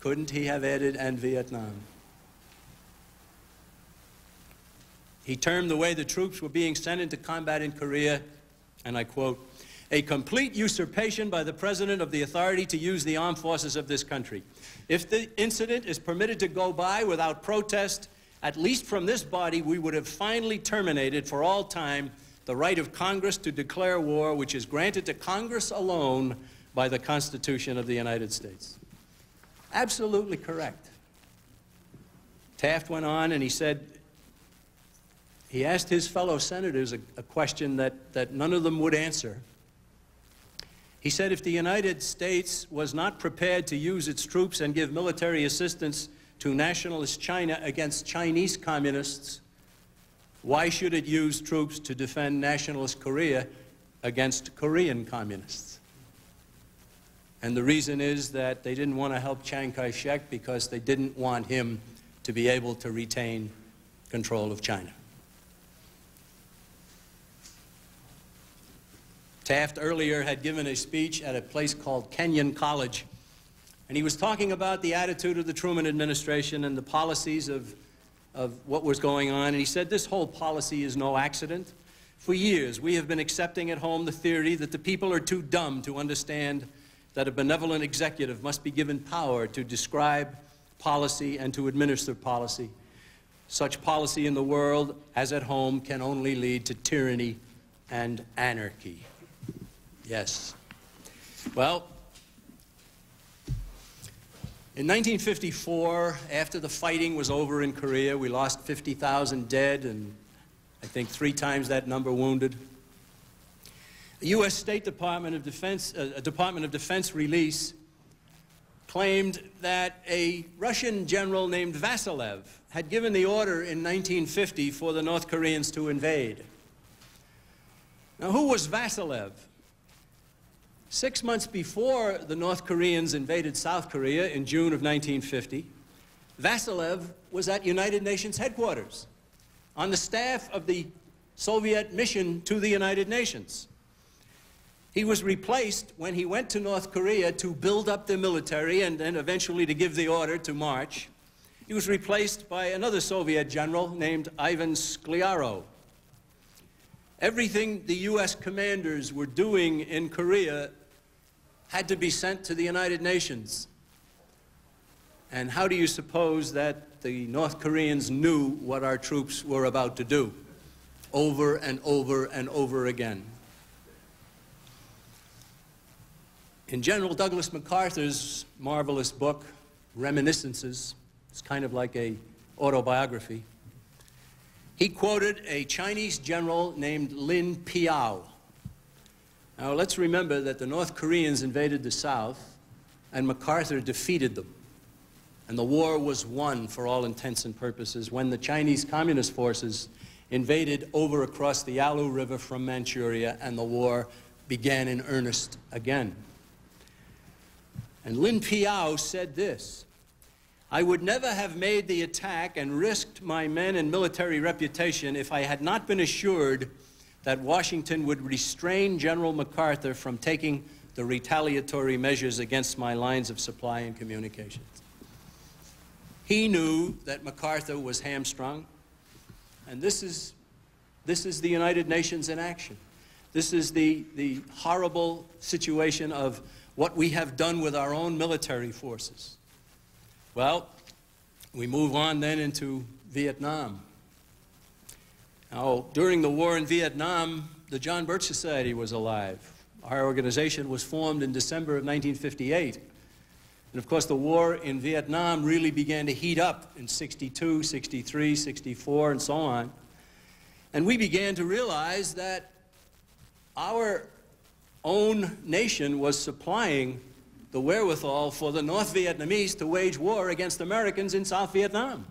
Couldn't he have added, and Vietnam? He termed the way the troops were being sent into combat in Korea, and I quote, a complete usurpation by the president of the authority to use the armed forces of this country. If the incident is permitted to go by without protest, at least from this body, we would have finally terminated for all time the right of Congress to declare war, which is granted to Congress alone by the Constitution of the United States. Absolutely correct. Taft went on and he said, he asked his fellow senators a question that none of them would answer. He said, if the United States was not prepared to use its troops and give military assistance to nationalist China against Chinese communists, why should it use troops to defend nationalist Korea against Korean communists? And the reason is that they didn't want to help Chiang Kai-shek because they didn't want him to be able to retain control of China. Taft earlier had given a speech at a place called Kenyon College, and he was talking about the attitude of the Truman administration and the policies of what was going on, and he said this whole policy is no accident. For years, we have been accepting at home the theory that the people are too dumb to understand that a benevolent executive must be given power to describe policy and to administer policy. Such policy in the world, as at home, can only lead to tyranny and anarchy. Yes. Well, in 1954, after the fighting was over in Korea, we lost 50,000 dead and I think 3 times that number wounded. The U.S. State Department of Defense release claimed that a Russian general named Vasilev had given the order in 1950 for the North Koreans to invade. Now, who was Vasilev? 6 months before the North Koreans invaded South Korea in June of 1950, Vasilev was at United Nations headquarters on the staff of the Soviet mission to the United Nations. He was replaced when he went to North Korea to build up the military and then eventually to give the order to march. He was replaced by another Soviet general named Ivan Skliarov. Everything the U.S. commanders were doing in Korea had to be sent to the United Nations. And how do you suppose that the North Koreans knew what our troops were about to do? Over and over and over again. In General Douglas MacArthur's marvelous book, Reminiscences, it's kind of like an autobiography, he quoted a Chinese general named Lin Piao. Now, let's remember that the North Koreans invaded the South, and MacArthur defeated them. And the war was won, for all intents and purposes, when the Chinese Communist forces invaded over across the Yalu River from Manchuria, and the war began in earnest again. And Lin Piao said this: I would never have made the attack and risked my men and military reputation if I had not been assured that Washington would restrain General MacArthur from taking the retaliatory measures against my lines of supply and communications. He knew that MacArthur was hamstrung, and this is the United Nations in action. This is the horrible situation of what we have done with our own military forces. Well, we move on then into Vietnam. Now, during the war in Vietnam, the John Birch Society was alive. Our organization was formed in December of 1958. And of course, the war in Vietnam really began to heat up in 62, 63, 64, and so on. And we began to realize that our own nation was supplying the wherewithal for the North Vietnamese to wage war against Americans in South Vietnam.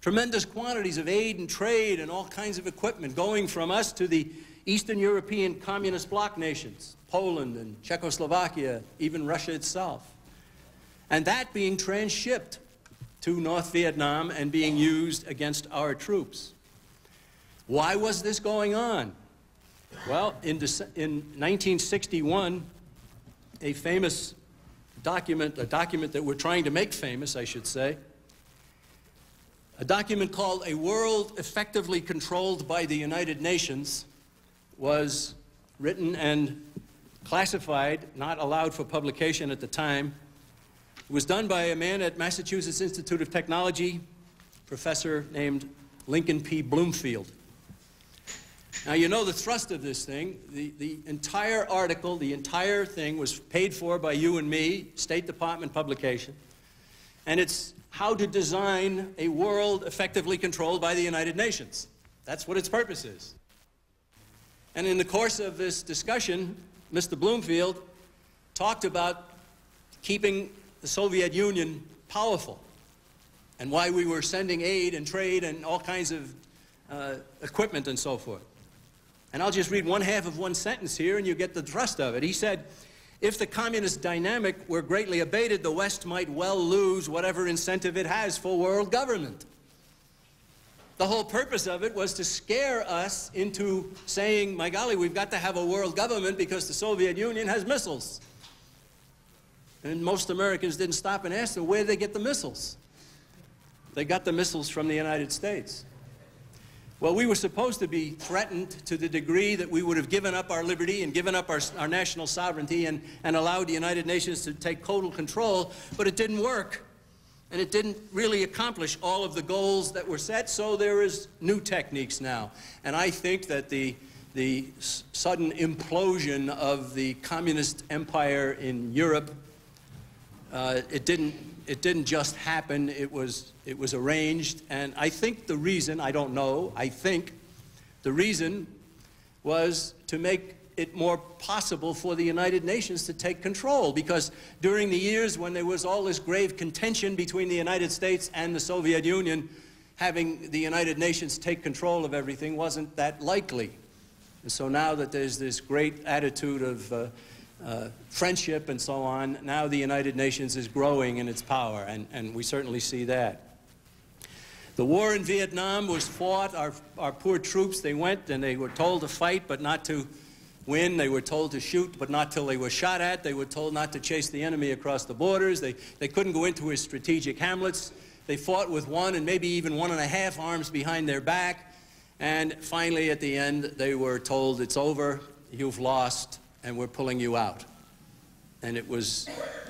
Tremendous quantities of aid and trade and all kinds of equipment going from us to the Eastern European communist bloc nations, Poland and Czechoslovakia, even Russia itself. And that being transshipped to North Vietnam and being used against our troops. Why was this going on? Well, in 1961, a famous document, a document that we're trying to make famous, I should say, a document called A World Effectively Controlled by the United Nations, was written and classified, not allowed for publication at the time. It was done by a man at Massachusetts Institute of Technology, professor named Lincoln P. Bloomfield. Now, you know the thrust of this thing. The entire article, the entire thing was paid for by you and me, State Department publication. And it's how to design a world effectively controlled by the United Nations. That's what its purpose is. And in the course of this discussion, Mr. Bloomfield talked about keeping the Soviet Union powerful and why we were sending aid and trade and all kinds of equipment and so forth. And I'll just read one half of one sentence here and you get the thrust of it. He said, if the communist dynamic were greatly abated, the West might well lose whatever incentive it has for world government. The whole purpose of it was to scare us into saying, my golly, we've got to have a world government because the Soviet Union has missiles. And most Americans didn't stop and ask them, where did they get the missiles? They got the missiles from the United States. Well, we were supposed to be threatened to the degree that we would have given up our liberty and given up our national sovereignty and allowed the United Nations to take total control, but it didn't work. And it didn't really accomplish all of the goals that were set, so there is new techniques now. And I think that the sudden implosion of the communist empire in Europe, it didn't just happen, it was arranged. And I think the reason, I don't know, I think the reason was to make it more possible for the United Nations to take control, because during the years when there was all this grave contention between the United States and the Soviet Union, having the United Nations take control of everything wasn't that likely. And so now that there's this great attitude of friendship and so on, now the United Nations is growing in its power, and we certainly see that. The war in Vietnam was fought. Our poor troops, they went and they were told to fight but not to win. They were told to shoot, but not till they were shot at. They were told not to chase the enemy across the borders. They couldn't go into his strategic hamlets. They fought with one and maybe even 1.5 arms behind their back. And finally, at the end, they were told, it's over, you've lost, and we're pulling you out. And it was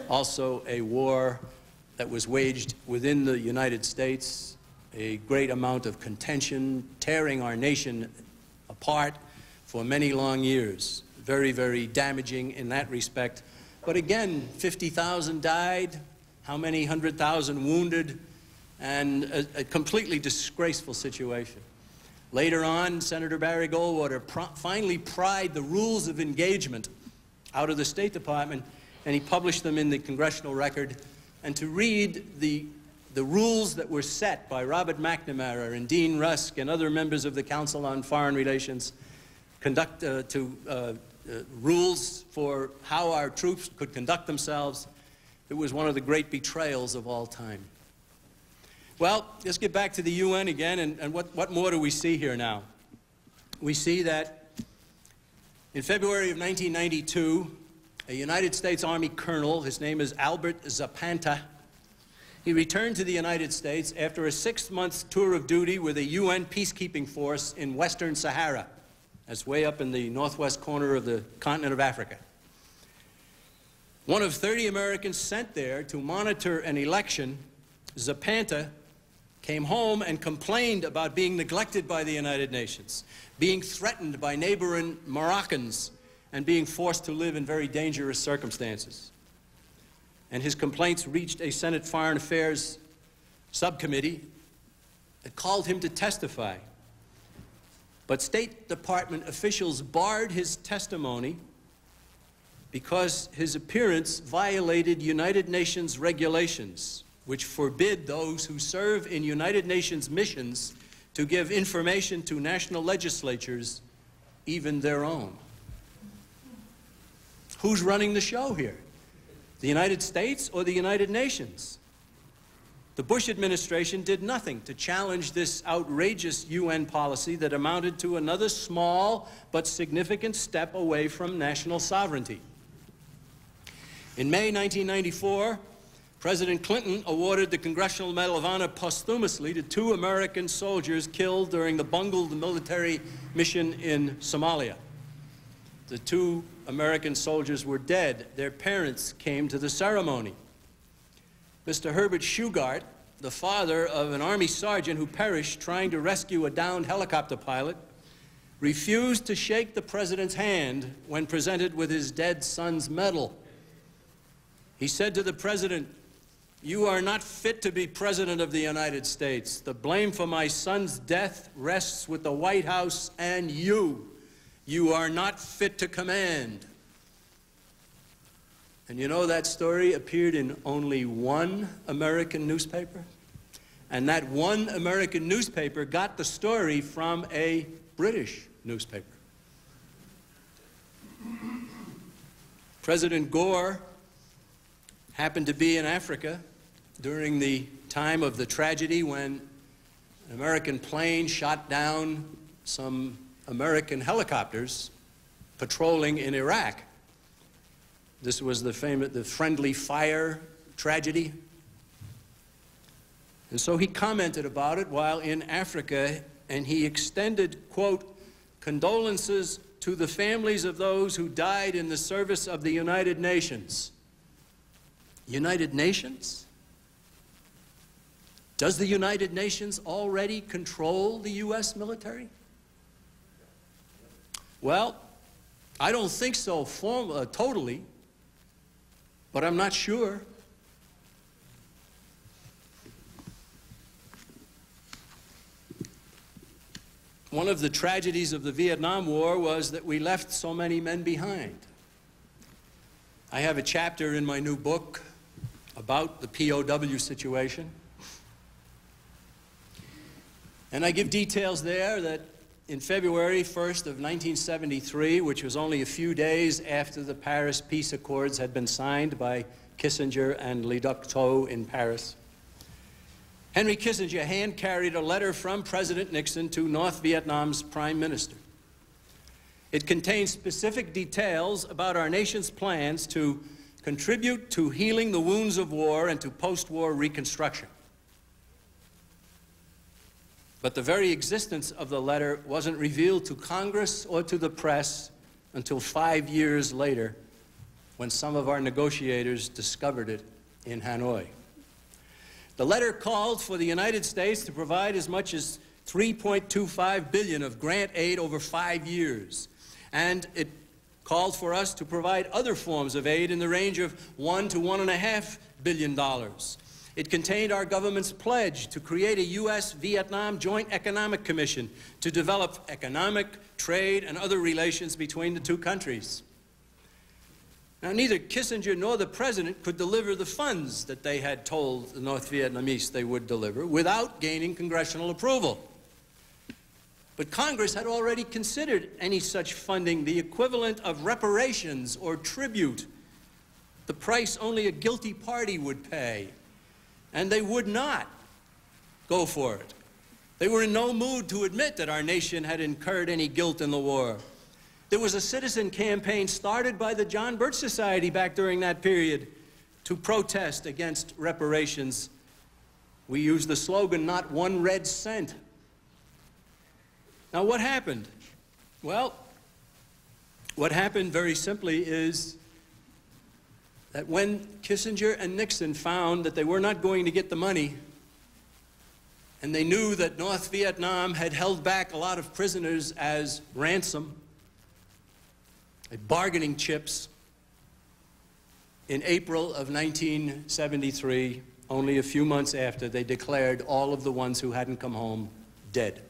also a war that was waged within the United States, a great amount of contention, tearing our nation apart for many long years. Very, very damaging in that respect. But again, 50,000 died, how many 100,000 wounded, and a completely disgraceful situation. Later on, Senator Barry Goldwater finally pried the rules of engagement out of the State Department, and he published them in the Congressional Record. And to read the rules that were set by Robert McNamara and Dean Rusk and other members of the Council on Foreign Relations, rules for how our troops could conduct themselves, it was one of the great betrayals of all time. Well, let's get back to the UN again, and what more do we see here now? We see that in February of 1992, a United States Army colonel, his name is Albert Zapanta, he returned to the United States after a 6-month tour of duty with a UN peacekeeping force in Western Sahara. That's way up in the northwest corner of the continent of Africa. One of 30 Americans sent there to monitor an election, Zapanta came home and complained about being neglected by the United Nations, being threatened by neighboring Moroccans, and being forced to live in very dangerous circumstances. And his complaints reached a Senate Foreign Affairs subcommittee that called him to testify. But State Department officials barred his testimony because his appearance violated United Nations regulations, which forbid those who serve in United Nations missions to give information to national legislatures even their own. Who's running the show here? The United States or the United Nations? The Bush administration did nothing to challenge this outrageous UN policy that amounted to another small but significant step away from national sovereignty. In May 1994, President Clinton awarded the Congressional Medal of Honor posthumously to 2 American soldiers killed during the bungled military mission in Somalia. The 2 American soldiers were dead. Their parents came to the ceremony. Mr. Herbert Shugart, the father of an Army sergeant who perished trying to rescue a downed helicopter pilot, refused to shake the president's hand when presented with his dead son's medal. He said to the president, "You are not fit to be president of the United States. The blame for my son's death rests with the White House and you. You are not fit to command." And you know that story appeared in only 1 American newspaper? And that 1 American newspaper got the story from a British newspaper. President Gore happened to be in Africa during the time of the tragedy when an American plane shot down some American helicopters patrolling in Iraq. This was the friendly fire tragedy. And so he commented about it while in Africa, and he extended, quote, "condolences to the families of those who died in the service of the United Nations." United Nations? Does the United Nations already control the U.S. military? Well, I don't think so totally, but I'm not sure. One of the tragedies of the Vietnam War was that we left so many men behind. I have a chapter in my new book about the POW situation. And I give details there that in February 1st of 1973, which was only a few days after the Paris Peace Accords had been signed by Kissinger and Le Duc Tho in Paris, Henry Kissinger hand-carried a letter from President Nixon to North Vietnam's Prime Minister. It contains specific details about our nation's plans to contribute to healing the wounds of war and to post-war reconstruction. But the very existence of the letter wasn't revealed to Congress or to the press until 5 years later, when some of our negotiators discovered it in Hanoi. The letter called for the United States to provide as much as $3.25 billion of grant aid over 5 years. And it called for us to provide other forms of aid in the range of $1 to $1.5 billion. It contained our government's pledge to create a U.S.-Vietnam Joint Economic Commission to develop economic, trade, and other relations between the two countries. Now, neither Kissinger nor the President could deliver the funds that they had told the North Vietnamese they would deliver without gaining congressional approval. But Congress had already considered any such funding the equivalent of reparations or tribute, the price only a guilty party would pay. And they would not go for it. They were in no mood to admit that our nation had incurred any guilt in the war. There was a citizen campaign started by the John Birch Society back during that period to protest against reparations. We used the slogan, "Not one red cent." Now, what happened? Well, what happened very simply is that when Kissinger and Nixon found that they were not going to get the money, and they knew that North Vietnam had held back a lot of prisoners as ransom, bargaining chips, in April of 1973, only a few months after, they declared all of the ones who hadn't come home dead.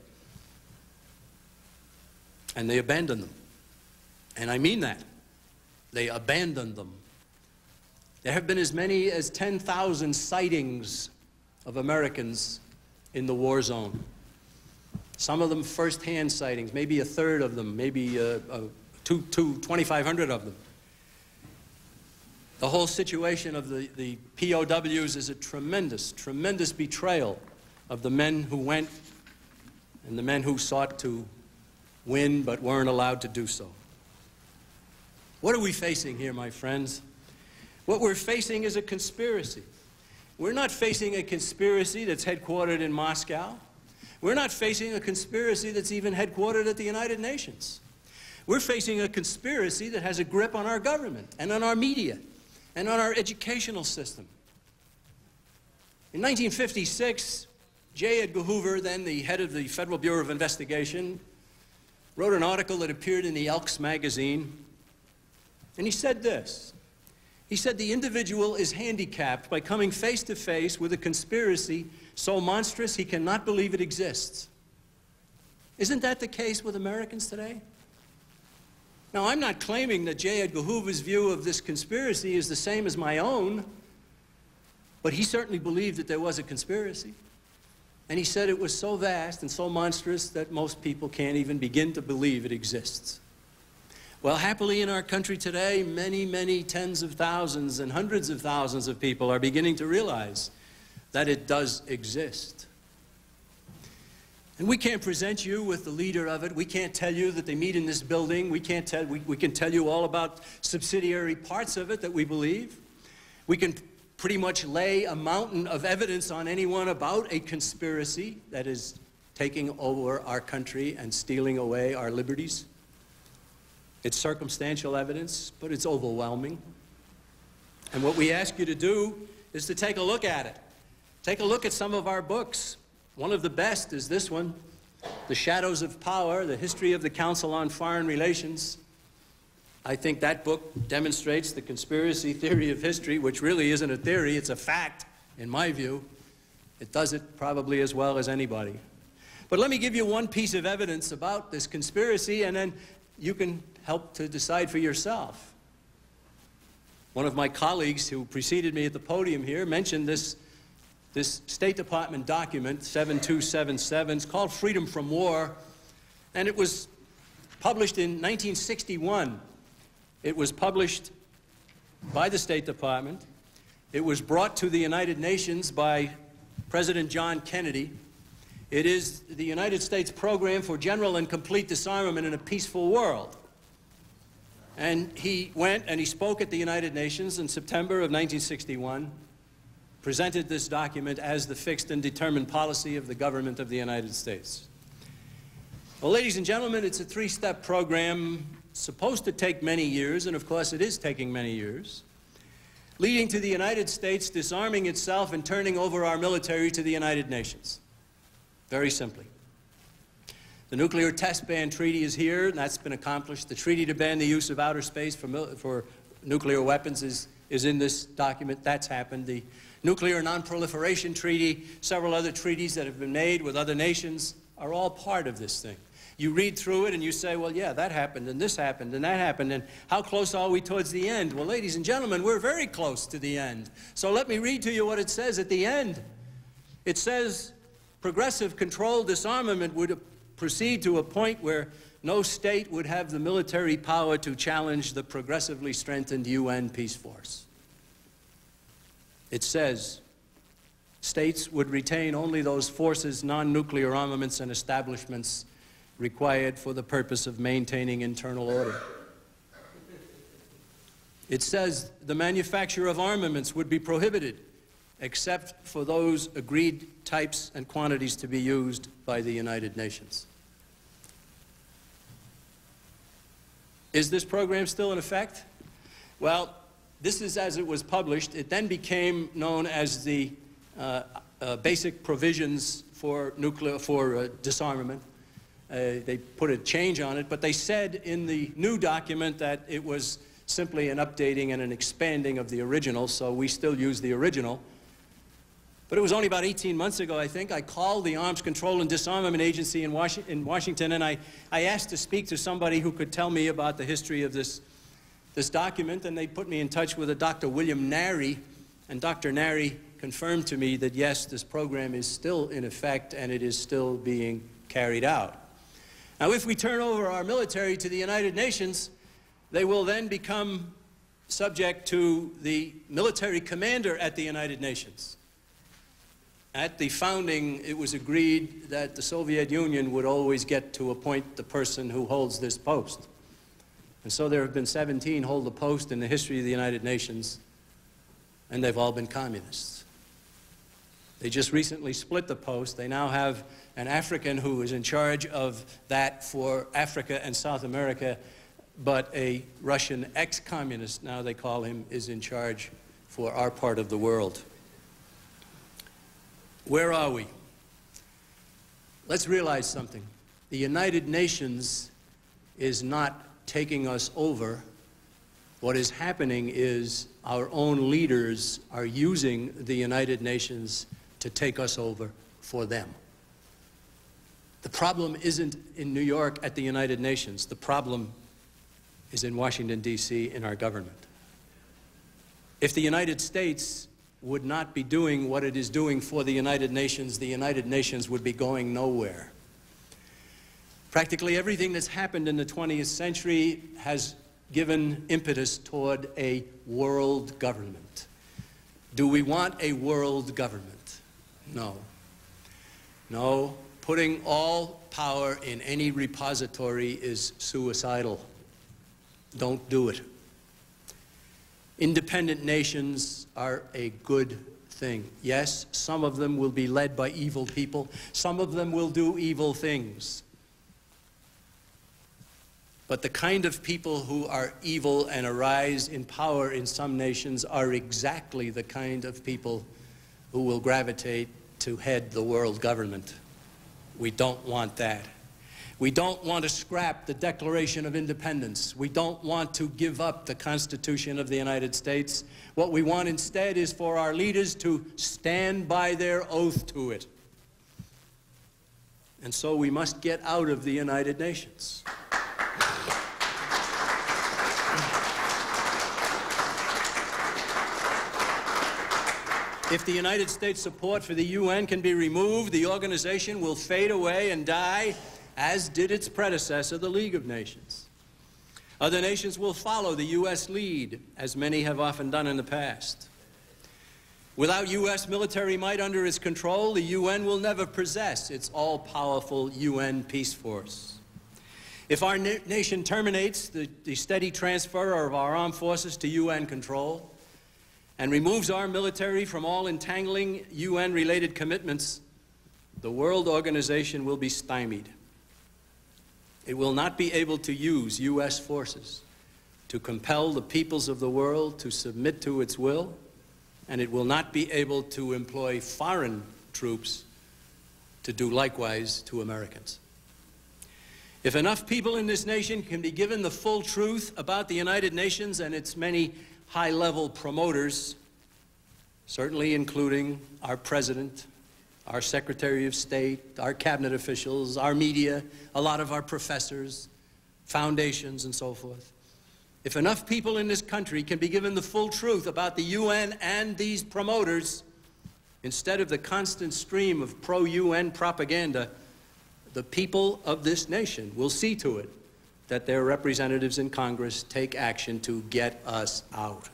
And they abandoned them. And I mean that. They abandoned them. There have been as many as 10,000 sightings of Americans in the war zone. Some of them first-hand sightings, maybe a third of them, maybe 2,500 of them. The whole situation of the POWs is a tremendous, tremendous betrayal of the men who went and the men who sought to win but weren't allowed to do so. What are we facing here, my friends? What we're facing is a conspiracy. We're not facing a conspiracy that's headquartered in Moscow. We're not facing a conspiracy that's even headquartered at the United Nations. We're facing a conspiracy that has a grip on our government and on our media and on our educational system. In 1956, J. Edgar Hoover, then the head of the Federal Bureau of Investigation, wrote an article that appeared in the Elks magazine, and he said this. He said, "The individual is handicapped by coming face to face with a conspiracy so monstrous he cannot believe it exists." Isn't that the case with Americans today? Now, I'm not claiming that J. Edgar Hoover's view of this conspiracy is the same as my own, but he certainly believed that there was a conspiracy. And he said it was so vast and so monstrous that most people can't even begin to believe it exists. Well, happily in our country today, many, many tens of thousands and hundreds of thousands of people are beginning to realize that it does exist. And we can't present you with the leader of it. We can't tell you that they meet in this building. We can tell you all about subsidiary parts of it that we believe. We can pretty much lay a mountain of evidence on anyone about a conspiracy that is taking over our country and stealing away our liberties. It's circumstantial evidence, but it's overwhelming. And what we ask you to do is to take a look at it. Take a look at some of our books. One of the best is this one, The Shadows of Power, The History of the Council on Foreign Relations. I think that book demonstrates the conspiracy theory of history, which really isn't a theory, it's a fact, in my view. It does it probably as well as anybody. But let me give you one piece of evidence about this conspiracy, and then you can help to decide for yourself. One of my colleagues who preceded me at the podium here mentioned this State Department document, 7277. It's called Freedom from War, and it was published in 1961. It was published by the State Department. It was brought to the United Nations by President John Kennedy. It is the United States Program for General and Complete Disarmament in a Peaceful World. And he went and he spoke at the United Nations in September of 1961, presented this document as the fixed and determined policy of the government of the United States. Well, ladies and gentlemen, it's a three-step program supposed to take many years, and of course it is taking many years, leading to the United States disarming itself and turning over our military to the United Nations. Very simply. The Nuclear Test Ban Treaty is here, and that's been accomplished. The treaty to ban the use of outer space for nuclear weapons is in this document. That's happened. The Nuclear Non-Proliferation Treaty, several other treaties that have been made with other nations are all part of this thing. You read through it and you say, well, yeah, that happened, and this happened, and that happened, and how close are we towards the end? Well, ladies and gentlemen, we're very close to the end. So let me read to you what it says at the end. It says, progressive controlled disarmament would proceed to a point where no state would have the military power to challenge the progressively strengthened UN peace force. It says states would retain only those forces, non-nuclear armaments, and establishments required for the purpose of maintaining internal order. It says the manufacture of armaments would be prohibited, except for those agreed types and quantities to be used by the United Nations. Is this program still in effect? Well, this is as it was published. It then became known as the Basic Provisions for Disarmament. They put a change on it, but they said in the new document that it was simply an updating and an expanding of the original, so we still use the original. But it was only about 18 months ago, I think, I called the Arms Control and Disarmament Agency in Washington, and I asked to speak to somebody who could tell me about the history of this document, and they put me in touch with a Dr. William Nary, and Dr. Nary confirmed to me that, yes, this program is still in effect and it is still being carried out. Now, if we turn over our military to the United Nations, they will then become subject to the military commander at the United Nations. At the founding, it was agreed that the Soviet Union would always get to appoint the person who holds this post. And so there have been 17 hold the post in the history of the United Nations, and they've all been communists. They just recently split the post. They now have an African who is in charge of that for Africa and South America, but a Russian ex-communist, now they call him, is in charge for our part of the world. Where are we? Let's realize something. The United Nations is not taking us over. What is happening is our own leaders are using the United Nations to take us over for them. The problem isn't in New York at the United Nations. The problem is in Washington, D.C., in our government. If the United States would not be doing what it is doing for the United Nations would be going nowhere. Practically everything that's happened in the 20th century has given impetus toward a world government. Do we want a world government? No. No. Putting all power in any repository is suicidal. Don't do it. Independent nations are a good thing. Yes, some of them will be led by evil people. Some of them will do evil things. But the kind of people who are evil and arise in power in some nations are exactly the kind of people who will gravitate to head the world government. We don't want that. We don't want to scrap the Declaration of Independence. We don't want to give up the Constitution of the United States. What we want instead is for our leaders to stand by their oath to it. And so we must get out of the United Nations. If the United States support for the UN can be removed, the organization will fade away and die, as did its predecessor, the League of Nations. Other nations will follow the U.S. lead, as many have often done in the past. Without U.S. military might under its control, the UN will never possess its all-powerful UN peace force. If our nation terminates the steady transfer of our armed forces to UN control and removes our military from all entangling UN-related commitments, the world organization will be stymied. It will not be able to use U.S. forces to compel the peoples of the world to submit to its will, and it will not be able to employ foreign troops to do likewise to Americans. If enough people in this nation can be given the full truth about the United Nations and its many high-level promoters, certainly including our President, our Secretary of State, our cabinet officials, our media, a lot of our professors, foundations, and so forth. If enough people in this country can be given the full truth about the UN and these promoters, instead of the constant stream of pro-UN propaganda, the people of this nation will see to it that their representatives in Congress take action to get us out.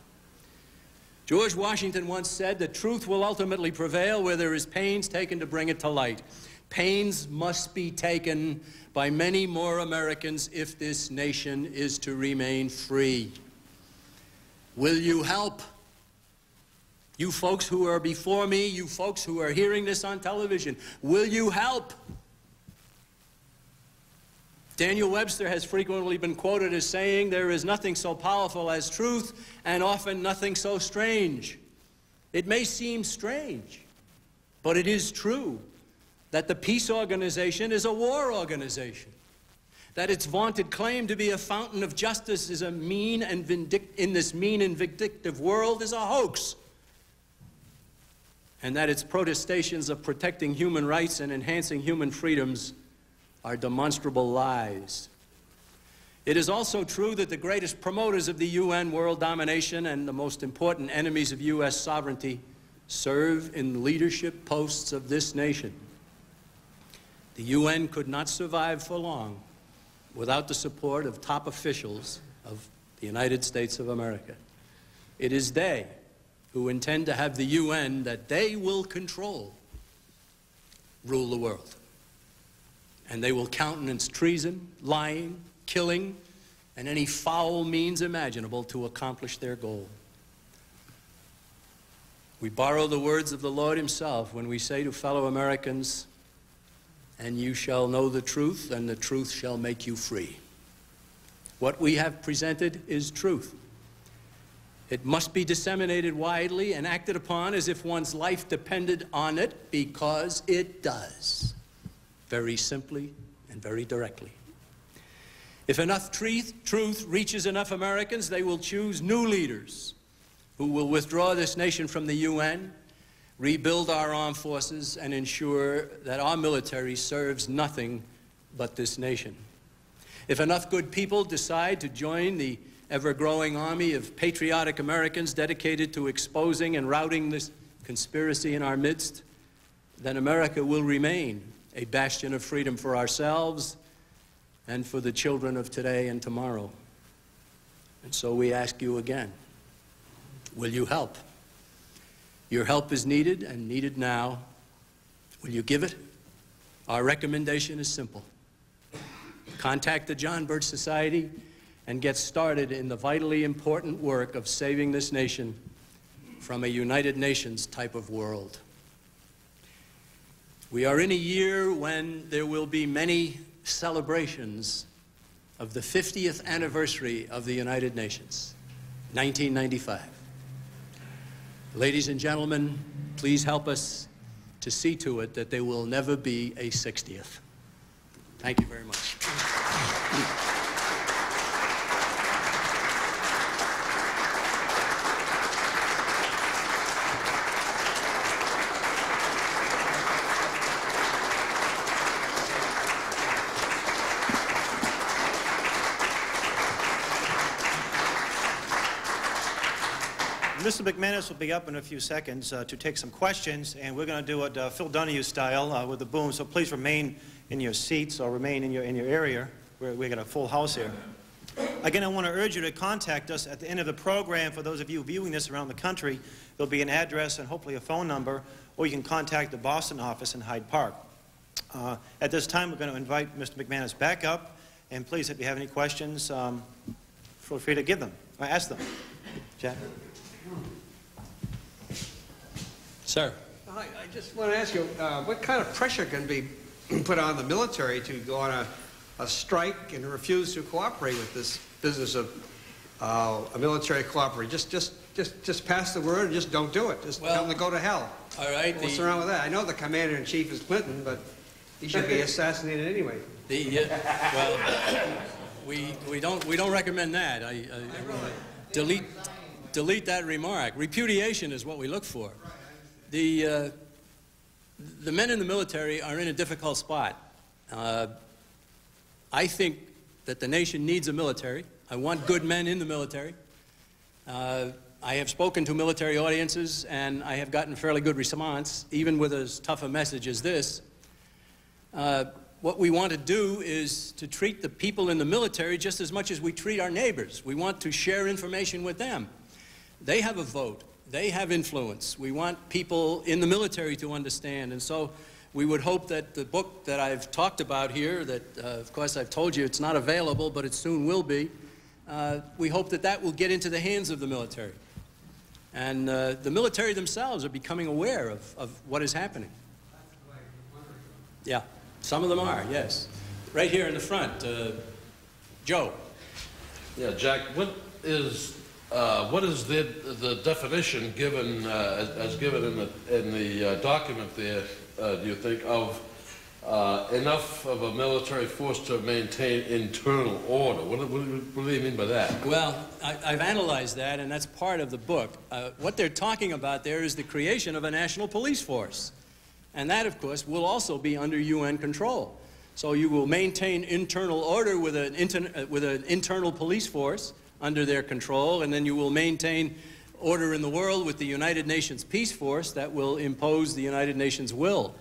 George Washington once said that truth will ultimately prevail where there is pains taken to bring it to light. Pains must be taken by many more Americans if this nation is to remain free. Will you help? You folks who are before me, you folks who are hearing this on television, will you help? Daniel Webster has frequently been quoted as saying, "There is nothing so powerful as truth, and often nothing so strange." It may seem strange, but it is true that the peace organization is a war organization, that its vaunted claim to be a fountain of justice is in this mean and vindictive world is a hoax, and that its protestations of protecting human rights and enhancing human freedoms are demonstrable lies. It is also true that the greatest promoters of the UN world domination and the most important enemies of U.S. sovereignty serve in leadership posts of this nation. The UN could not survive for long without the support of top officials of the United States of America. It is they who intend to have the UN that they will control rule the world. And they will countenance treason, lying, killing, and any foul means imaginable to accomplish their goal. We borrow the words of the Lord himself when we say to fellow Americans, "And you shall know the truth, and the truth shall make you free." What we have presented is truth. It must be disseminated widely and acted upon as if one's life depended on it, because it does, very simply and very directly. If enough truth reaches enough Americans, they will choose new leaders who will withdraw this nation from the UN, rebuild our armed forces, and ensure that our military serves nothing but this nation. If enough good people decide to join the ever-growing army of patriotic Americans dedicated to exposing and routing this conspiracy in our midst, then America will remain a bastion of freedom for ourselves and for the children of today and tomorrow. And so we ask you again, will you help? Your help is needed, and needed now. Will you give it? Our recommendation is simple. Contact the John Birch Society and get started in the vitally important work of saving this nation from a United Nations type of world. We are in a year when there will be many celebrations of the 50th anniversary of the United Nations, 1995. Ladies and gentlemen, please help us to see to it that there will never be a 60th. Thank you very much. Mr. McManus will be up in a few seconds to take some questions, and we're going to do it Phil Donahue style with the boom, so please remain in your seats or remain in your area. We got a full house here. Again, I want to urge you to contact us at the end of the program. For those of you viewing this around the country, there'll be an address and hopefully a phone number, or you can contact the Boston office in Hyde Park. At this time, we're going to invite Mr. McManus back up, and please, if you have any questions, feel free to give them, or ask them. Jack? Sir. I just want to ask you, what kind of pressure can be put on the military to go on a strike and refuse to cooperate with this business of a military cooperation? Just pass the word and just don't do it. Just tell them to go to hell. All right. What's wrong with that? I know the commander-in-chief is Clinton, but he should be assassinated anyway. Well, we don't recommend that. I delete that remark. Repudiation is what we look for. The men in the military are in a difficult spot. I think that the nation needs a military. I want good men in the military. I have spoken to military audiences, and I have gotten fairly good response, even with as tough a message as this. What we want to do is to treat the people in the military just as much as we treat our neighbors. We want to share information with them. They have a vote. They have influence. We want people in the military to understand. And so we would hope that the book that I've talked about here, that of course I've told you it's not available, but it soon will be, we hope that that will get into the hands of the military. And the military themselves are becoming aware of what is happening. Yeah, some of them are, yes. Right here in the front, Joe. Yeah, Jack, what is the definition given as given in the document there? Do you think of enough of a military force to maintain internal order? What do you mean by that? Well, I've analyzed that, and that's part of the book. What they're talking about there is the creation of a national police force, and that, of course, will also be under UN control. So you will maintain internal order with an internal police force under their control, and then you will maintain order in the world with the United Nations Peace Force that will impose the United Nations will.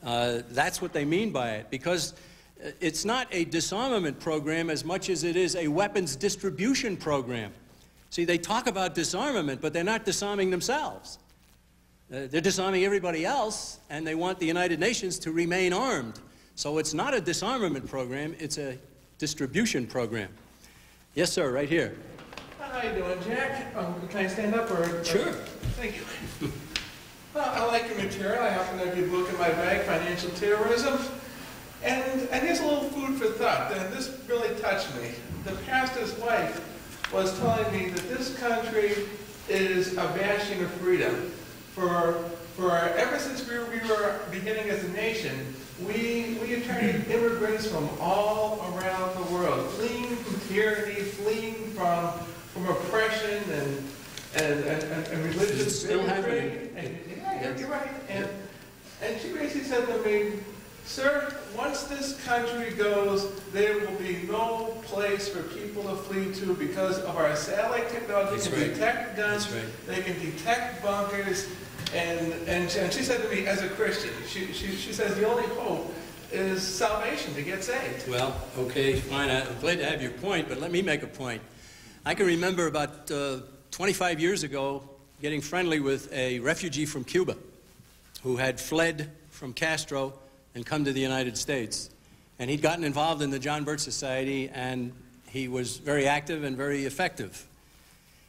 That's what they mean by it, because it's not a disarmament program as much as it is a weapons distribution program. See, they talk about disarmament, but they're not disarming themselves. They're disarming everybody else, and they want the United Nations to remain armed. So it's not a disarmament program, it's a distribution program. Yes, sir, right here. How you doing, Jack? Can I stand up or? Sure. Thank you. Well, I like your material. I happen to have your book in my bag, Financial Terrorism. And here's a little food for thought, and this really touched me. The pastor's wife was telling me that this country is a bastion of freedom. For ever since we were beginning as a nation, we attracted immigrants from all around the world, fleeing from tyranny, fleeing from oppression and religious It's still bigotry. happening. Yeah, you're right. And she basically said to me, sir, once this country goes, there will be no place for people to flee to because of our satellite technology. They can detect guns, they can detect bunkers, and she said to me, as a Christian, she says the only hope is salvation, to get saved. Well, okay, fine. I'm glad to have your point, but let me make a point. I can remember about 25 years ago getting friendly with a refugee from Cuba who had fled from Castro and come to the United States. And he'd gotten involved in the John Birch Society, and he was very active and very effective.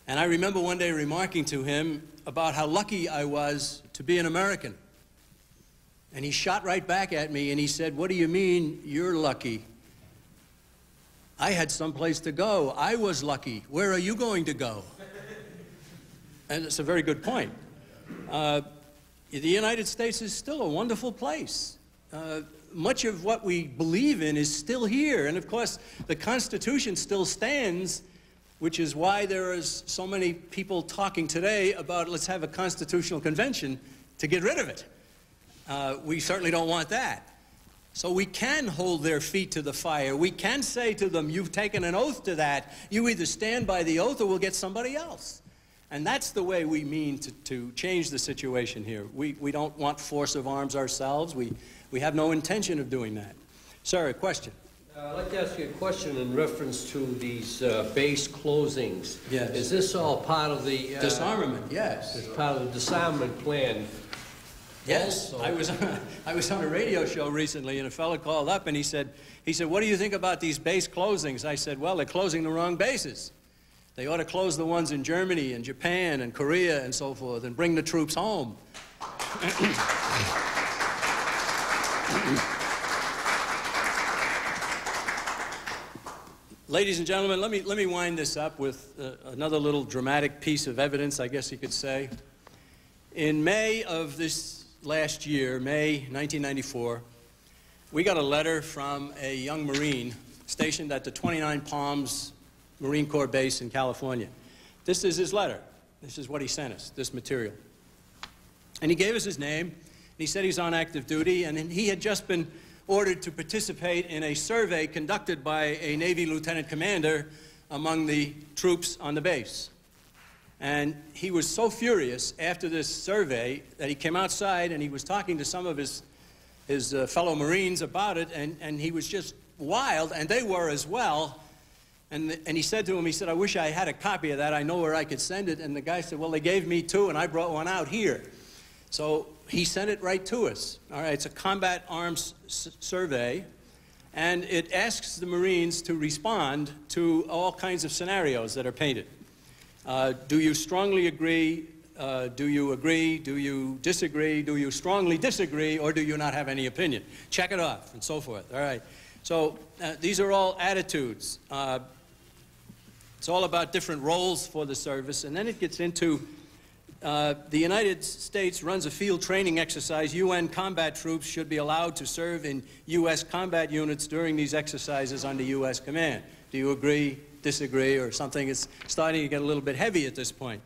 And I remember one day remarking to him about how lucky I was to be an American. And he shot right back at me and he said, "What do you mean you're lucky? I had someplace to go. I was lucky. Where are you going to go?" And it's a very good point. The United States is still a wonderful place. Much of what we believe in is still here. And of course, the Constitution still stands, which is why there is so many people talking today about let's have a constitutional convention to get rid of it. We certainly don't want that. So we can hold their feet to the fire. We can say to them, you've taken an oath to that. You either stand by the oath or we'll get somebody else. And that's the way we mean to change the situation here. We don't want force of arms ourselves. We have no intention of doing that. Sir, a question? I'd like to ask you a question in reference to these base closings. Yes. Is this all part of the... Disarmament, yes. It's part of the disarmament plan? Yes. Also. I was on a radio show recently, and a fellow called up, and he said, what do you think about these base closings? I said, well, they're closing the wrong bases. They ought to close the ones in Germany and Japan and Korea and so forth and bring the troops home. Ladies and gentlemen, let me wind this up with another little dramatic piece of evidence, I guess you could say. In May of this last year, May 1994, we got a letter from a young Marine stationed at the 29 Palms Marine Corps base in California. This is his letter. This is what he sent us, this material. And he gave us his name. He said he's on active duty, and he had just been ordered to participate in a survey conducted by a Navy lieutenant commander among the troops on the base. And he was so furious after this survey that he came outside and he was talking to some of his fellow Marines about it, and he was just wild, and they were as well. And he said to him, he said, I wish I had a copy of that. I know where I could send it. And the guy said, well, they gave me two, and I brought one out here. So he sent it right to us. All right, it's a combat arms survey, and it asks the Marines to respond to all kinds of scenarios that are painted. Do you strongly agree? Do you agree? Do you disagree? Do you strongly disagree? Or do you not have any opinion? Check it off, and so forth. All right. So these are all attitudes. It's all about different roles for the service, and then it gets into the United States runs a field training exercise. UN combat troops should be allowed to serve in U.S. combat units during these exercises under U.S. command. Do you agree, disagree, or something? It's starting to get a little bit heavy at this point.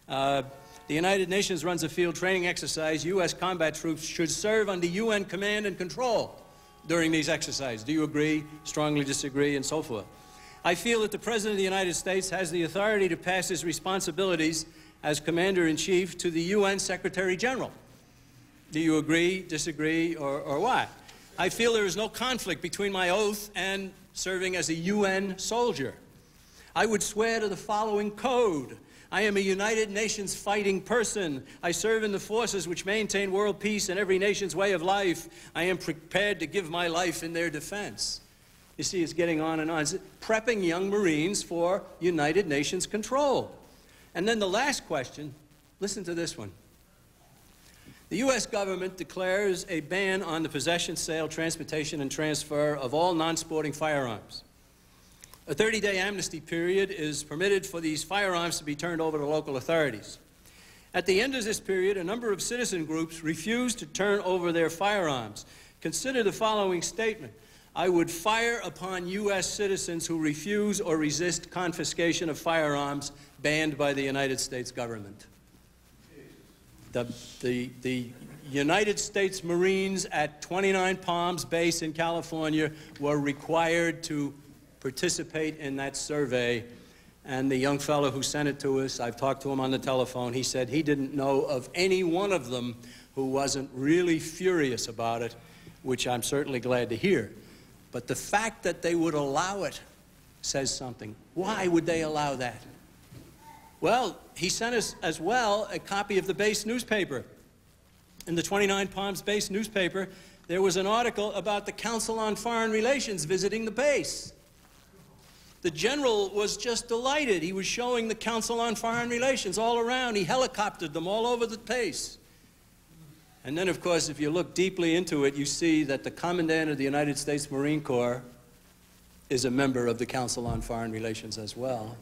The United Nations runs a field training exercise. U.S. combat troops should serve under UN command and control during these exercises. Do you agree, strongly disagree, and so forth? I feel that the President of the United States has the authority to pass his responsibilities as Commander-in-Chief to the UN Secretary General. Do you agree, disagree, or what? I feel there is no conflict between my oath and serving as a UN soldier. I would swear to the following code. I am a United Nations fighting person. I serve in the forces which maintain world peace and every nation's way of life. I am prepared to give my life in their defense. You see, it's getting on and on. It's prepping young Marines for United Nations control. And then the last question, listen to this one. The U.S. government declares a ban on the possession, sale, transportation, and transfer of all non-sporting firearms. A 30-day amnesty period is permitted for these firearms to be turned over to local authorities. At the end of this period, a number of citizen groups refuse to turn over their firearms. Consider the following statement. I would fire upon U.S. citizens who refuse or resist confiscation of firearms banned by the United States government. The United States Marines at 29 Palms Base in California were required to participate in that survey, and the young fellow who sent it to us, I've talked to him on the telephone, he said he didn't know of any one of them who wasn't really furious about it, which I'm certainly glad to hear. But the fact that they would allow it says something. Why would they allow that? Well, he sent us as well a copy of the base newspaper. In the 29 Palms Base newspaper, there was an article about the Council on Foreign Relations visiting the base. The general was just delighted. He was showing the Council on Foreign Relations all around. He helicoptered them all over the base. And then, of course, if you look deeply into it, you see that the Commandant of the United States Marine Corps is a member of the Council on Foreign Relations as well,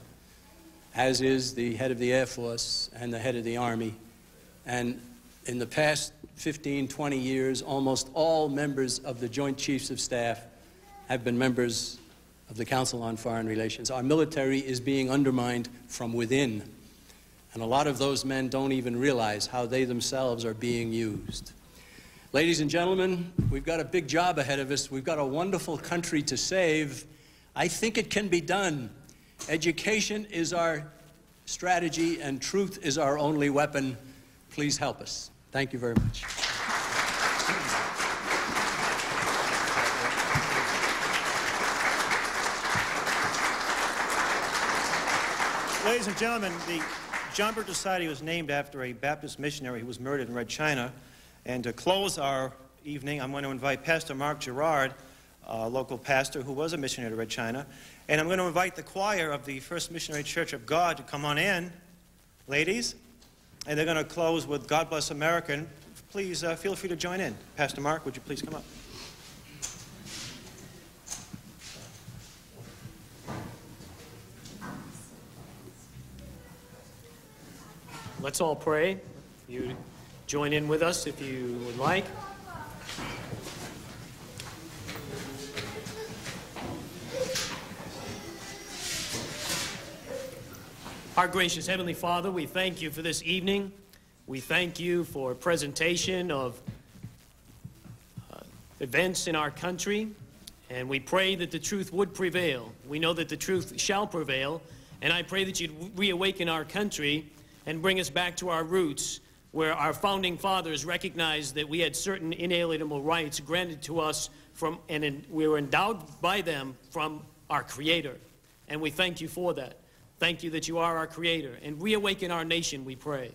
as is the head of the Air Force and the head of the Army. And in the past 15, 20 years, almost all members of the Joint Chiefs of Staff have been members of the Council on Foreign Relations. Our military is being undermined from within, and a lot of those men don't even realize how they themselves are being used. Ladies and gentlemen, we've got a big job ahead of us. We've got a wonderful country to save. I think it can be done. Education is our strategy, and truth is our only weapon. Please help us. Thank you very much. Ladies and gentlemen, the John Birch Society was named after a Baptist missionary who was murdered in Red China. And to close our evening, I'm going to invite Pastor Mark Gerard, a local pastor who was a missionary to Red China. And I'm going to invite the choir of the First Missionary Church of God to come on in, ladies. And they're going to close with God Bless America. And please feel free to join in. Pastor Mark, would you please come up? Let's all pray. You join in with us if you would like. Our gracious Heavenly Father, we thank you for this evening. We thank you for a presentation of events in our country, and we pray that the truth would prevail. We know that the truth shall prevail, and I pray that you'd reawaken our country and bring us back to our roots, where our founding fathers recognized that we had certain inalienable rights granted to us and we were endowed by them from our Creator. And we thank you for that. Thank you that you are our Creator. And reawaken our nation, we pray.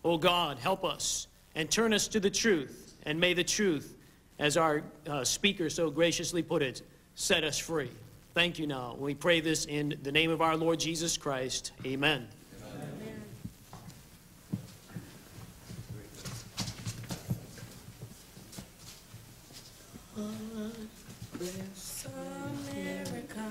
Oh God, help us and turn us to the truth. And may the truth, as our speaker so graciously put it, set us free. Thank you now. We pray this in the name of our Lord Jesus Christ. Amen. Bless America.